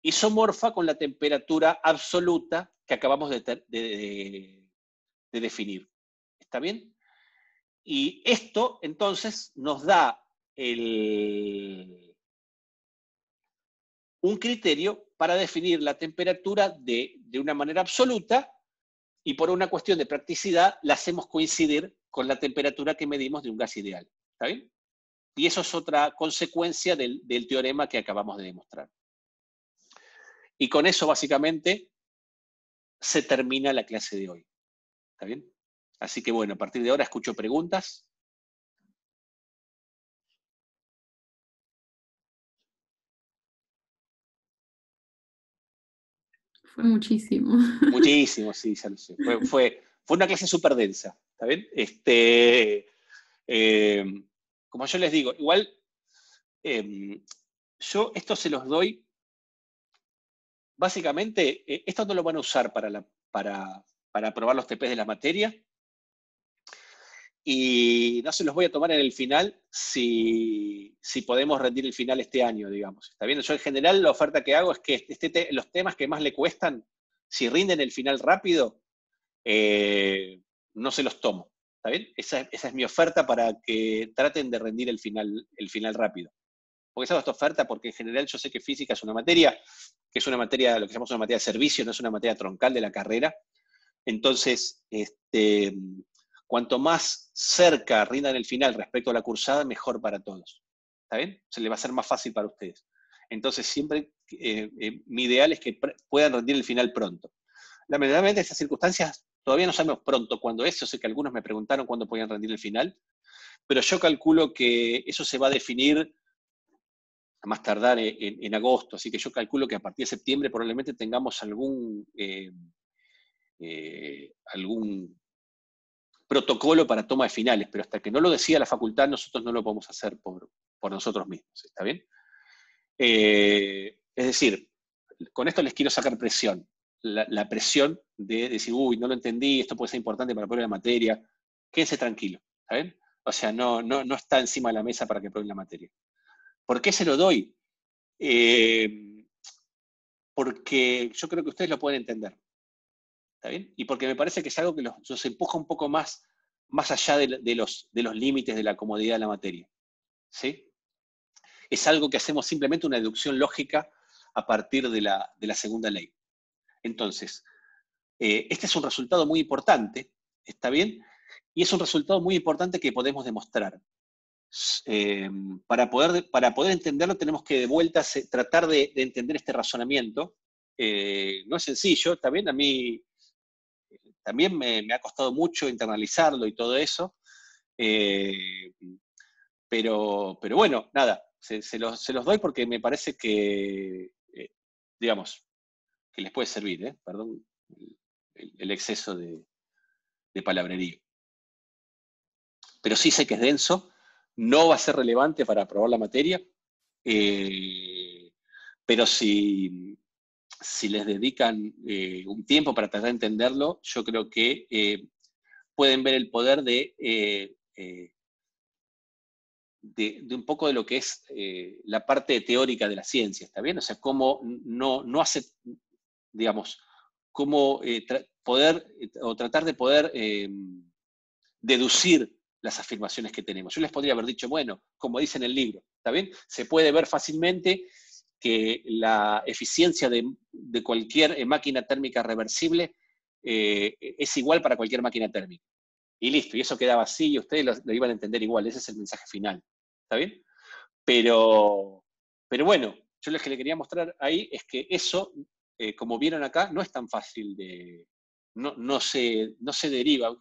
isomorfa con la temperatura absoluta que acabamos de definir. ¿Está bien? Y esto, entonces, nos da un criterio para definir la temperatura de una manera absoluta, y por una cuestión de practicidad la hacemos coincidir con la temperatura que medimos de un gas ideal. ¿Está bien? Y eso es otra consecuencia del teorema que acabamos de demostrar. Y con eso, básicamente, se termina la clase de hoy. ¿Está bien? Así que bueno, a partir de ahora escucho preguntas. Fue muchísimo. Muchísimo, sí, ya lo sé. Fue una clase súper densa. ¿Está bien? Como yo les digo, igual yo esto se los doy, básicamente, esto no lo van a usar para probar los TPs de la materia, y no se los voy a tomar en el final si podemos rendir el final este año, digamos. ¿Está bien? Yo en general la oferta que hago es que los temas que más le cuestan, si rinden el final rápido, no se los tomo. ¿Está bien? Esa es mi oferta para que traten de rendir el final rápido. ¿Por qué hago esta oferta? Porque en general yo sé que física es una materia, que es una materia, lo que llamamos una materia de servicio, no es una materia troncal de la carrera. Entonces, cuanto más cerca rindan el final respecto a la cursada, mejor para todos. ¿Está bien? Se le va a ser más fácil para ustedes. Entonces, siempre mi ideal es que puedan rendir el final pronto. Lamentablemente, en estas circunstancias todavía no sabemos pronto cuándo es. Yo sé que algunos me preguntaron cuándo podían rendir el final, pero yo calculo que eso se va a definir a más tardar en agosto, así que yo calculo que a partir de septiembre probablemente tengamos algún protocolo para toma de finales, pero hasta que no lo decida la facultad, nosotros no lo podemos hacer por nosotros mismos, ¿está bien? Es decir, con esto les quiero sacar presión, la presión de decir, uy, no lo entendí, esto puede ser importante para probar la materia, quédense tranquilo, ¿está bien? O sea, no está encima de la mesa para que prueben la materia. ¿Por qué se lo doy? Porque yo creo que ustedes lo pueden entender. ¿Está bien? Y porque me parece que es algo que los empuja un poco más allá de los límites de la comodidad de la materia. ¿Sí? Es algo que hacemos simplemente una deducción lógica a partir de la segunda ley. Entonces, este es un resultado muy importante, ¿está bien? Y es un resultado muy importante que podemos demostrar. Para poder entenderlo tenemos que de vuelta tratar de entender este razonamiento. No es sencillo, ¿está bien? A mí también me ha costado mucho internalizarlo y todo eso. Pero bueno, nada, se los doy porque me parece que, digamos, que les puede servir, perdón el exceso de palabrerío. Pero sí sé que es denso, no va a ser relevante para aprobar la materia, pero si les dedican un tiempo para tratar de entenderlo, yo creo que pueden ver el poder de un poco de lo que es la parte teórica de la ciencia, ¿está bien? O sea, cómo no hace, digamos, cómo poder o tratar de poder deducir las afirmaciones que tenemos. Yo les podría haber dicho, bueno, como dice en el libro, ¿está bien? Se puede ver fácilmente que la eficiencia de cualquier máquina térmica reversible es igual para cualquier máquina térmica. Y listo, y eso quedaba así y ustedes lo iban a entender igual, ese es el mensaje final, ¿está bien? Pero bueno, yo lo que le quería mostrar ahí es que eso, como vieron acá, no es tan fácil de... No se deriva.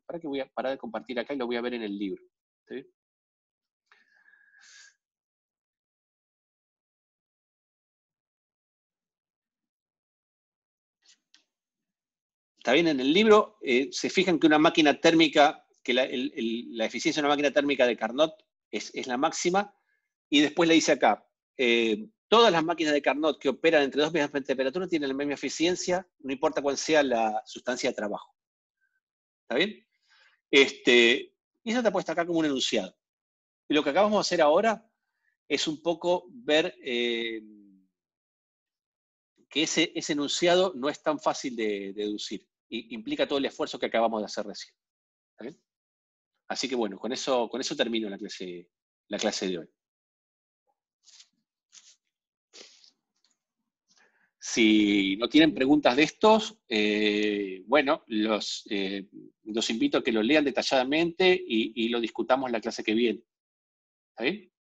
Para que voy a parar de compartir acá y lo voy a ver en el libro. ¿Sí? Está bien, en el libro se fijan que una máquina térmica, que la eficiencia de una máquina térmica de Carnot es la máxima, y después le dice acá, todas las máquinas de Carnot que operan entre dos mismas temperaturas tienen la misma eficiencia, no importa cuál sea la sustancia de trabajo. ¿Está bien? Y eso está puesto acá como un enunciado. Y lo que acabamos de hacer ahora es un poco ver que ese enunciado no es tan fácil de deducir. Y implica todo el esfuerzo que acabamos de hacer recién. ¿Está bien? Así que bueno, con eso termino la clase de hoy. Si no tienen preguntas de estos, bueno, los invito a que lo lean detalladamente y lo discutamos la clase que viene. ¿Está bien?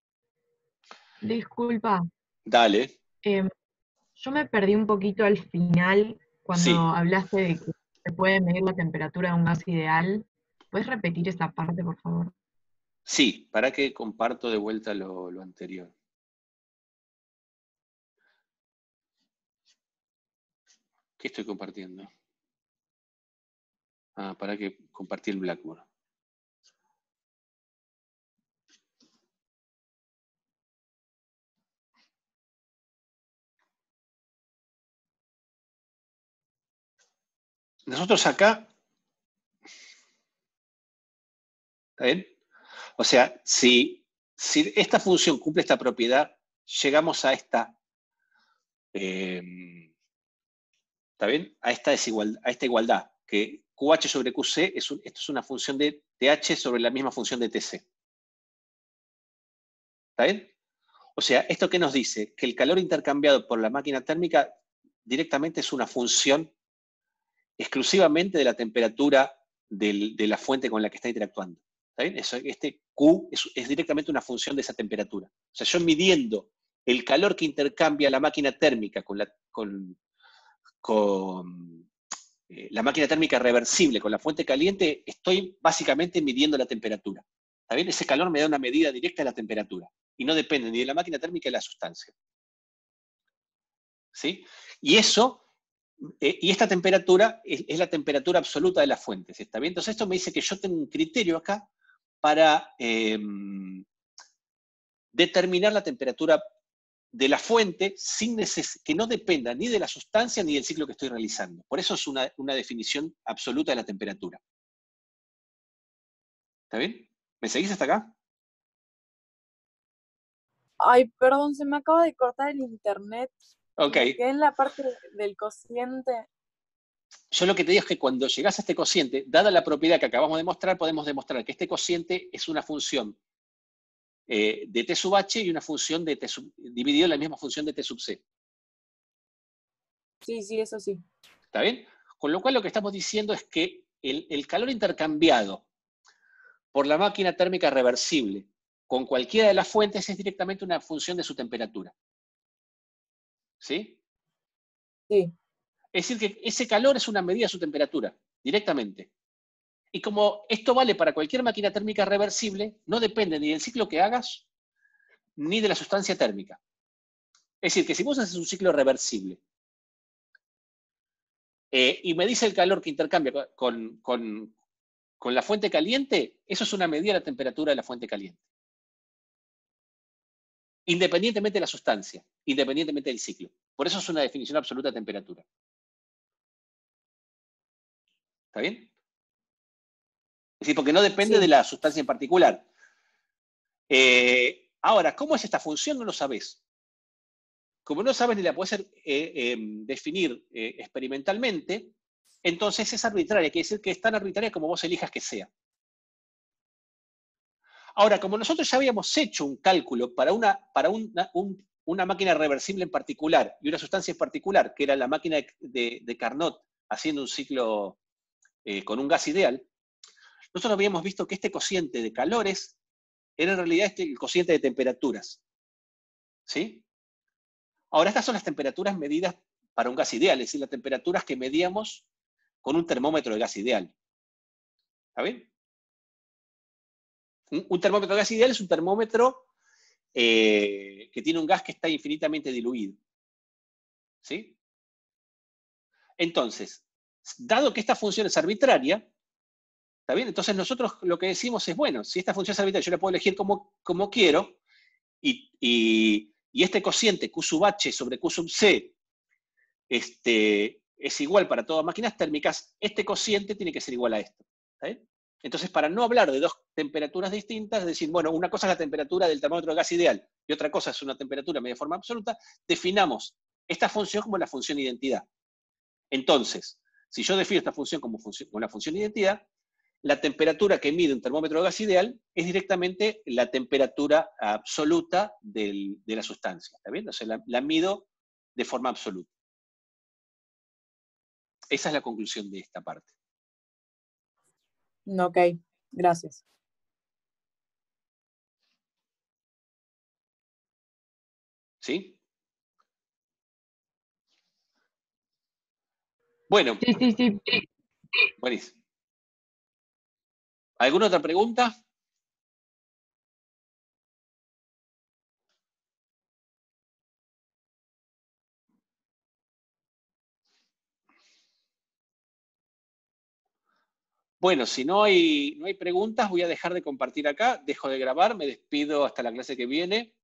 Disculpa. Dale. Yo me perdí un poquito al final cuando Sí. hablaste de que se puede medir la temperatura de un gas ideal. ¿Puedes repetir esa parte, por favor? Sí, para que comparto de vuelta lo anterior. ¿Qué estoy compartiendo? Para que compartí el Blackboard. Nosotros acá, ¿está bien? O sea, si esta función cumple esta propiedad, llegamos a esta, ¿está bien? A esta igualdad, que QH sobre QC, esto es una función de TH sobre la misma función de TC. ¿Está bien? O sea, ¿esto qué nos dice? Que el calor intercambiado por la máquina térmica directamente es una función exclusivamente de la temperatura de la fuente con la que está interactuando. ¿Está bien? Este Q es directamente una función de esa temperatura. O sea, yo midiendo el calor que intercambia la máquina térmica con la máquina térmica reversible con la fuente caliente, estoy básicamente midiendo la temperatura. ¿Está bien? Ese calor me da una medida directa de la temperatura y no depende ni de la máquina térmica ni de la sustancia. ¿Sí? Y esta temperatura es la temperatura absoluta de las fuentes, ¿está bien? Entonces esto me dice que yo tengo un criterio acá para determinar la temperatura de la fuente que no dependa ni de la sustancia ni del ciclo que estoy realizando. Por eso es una definición absoluta de la temperatura. ¿Está bien? ¿Me seguís hasta acá? Ay, perdón, se me acaba de cortar el internet. Ok. Me quedé en la parte del cociente. Yo lo que te digo es que cuando llegás a este cociente, dada la propiedad que acabamos de mostrar, podemos demostrar que este cociente es una función de T sub H y una función de T dividido en la misma función de T sub C. Sí, sí, eso sí. ¿Está bien? Con lo cual lo que estamos diciendo es que el calor intercambiado por la máquina térmica reversible con cualquiera de las fuentes es directamente una función de su temperatura. ¿Sí? Sí. Es decir, que ese calor es una medida de su temperatura, directamente. Y como esto vale para cualquier máquina térmica reversible, no depende ni del ciclo que hagas, ni de la sustancia térmica. Es decir, que si vos haces un ciclo reversible y medís el calor que intercambia con la fuente caliente, eso es una medida de la temperatura de la fuente caliente. Independientemente de la sustancia, independientemente del ciclo. Por eso es una definición absoluta de temperatura. ¿Está bien? Es decir, porque no depende de la sustancia en particular. Ahora, ¿cómo es esta función? No lo sabés. Como no sabes ni la puedes definir experimentalmente, entonces es arbitraria, quiere decir que es tan arbitraria como vos elijas que sea. Ahora, como nosotros ya habíamos hecho un cálculo para una máquina reversible en particular y una sustancia en particular, que era la máquina de Carnot haciendo un ciclo con un gas ideal, nosotros habíamos visto que este cociente de calores era en realidad el cociente de temperaturas. ¿Sí? Ahora, estas son las temperaturas medidas para un gas ideal, es decir, las temperaturas que medíamos con un termómetro de gas ideal. ¿Está bien? Un termómetro de gas ideal es un termómetro que tiene un gas que está infinitamente diluido. ¿Sí? Entonces, dado que esta función es arbitraria, ¿está bien? Entonces nosotros lo que decimos es, bueno, si esta función es arbitraria, yo la puedo elegir como quiero, y este cociente Q sub H sobre Q sub C es igual para todas máquinas térmicas, este cociente tiene que ser igual a esto. ¿Está bien? Entonces, para no hablar de dos temperaturas distintas, es decir, bueno, una cosa es la temperatura del termómetro de gas ideal y otra cosa es una temperatura media forma absoluta, definamos esta función como la función identidad. Entonces, si yo defino esta función como la función identidad, la temperatura que mide un termómetro de gas ideal es directamente la temperatura absoluta de la sustancia. ¿Está bien? O sea, la mido de forma absoluta. Esa es la conclusión de esta parte. Ok, gracias. ¿Sí? Bueno. Sí. Buenísimo. ¿Alguna otra pregunta? Bueno, si no hay preguntas, voy a dejar de compartir acá, dejo de grabar, me despido hasta la clase que viene.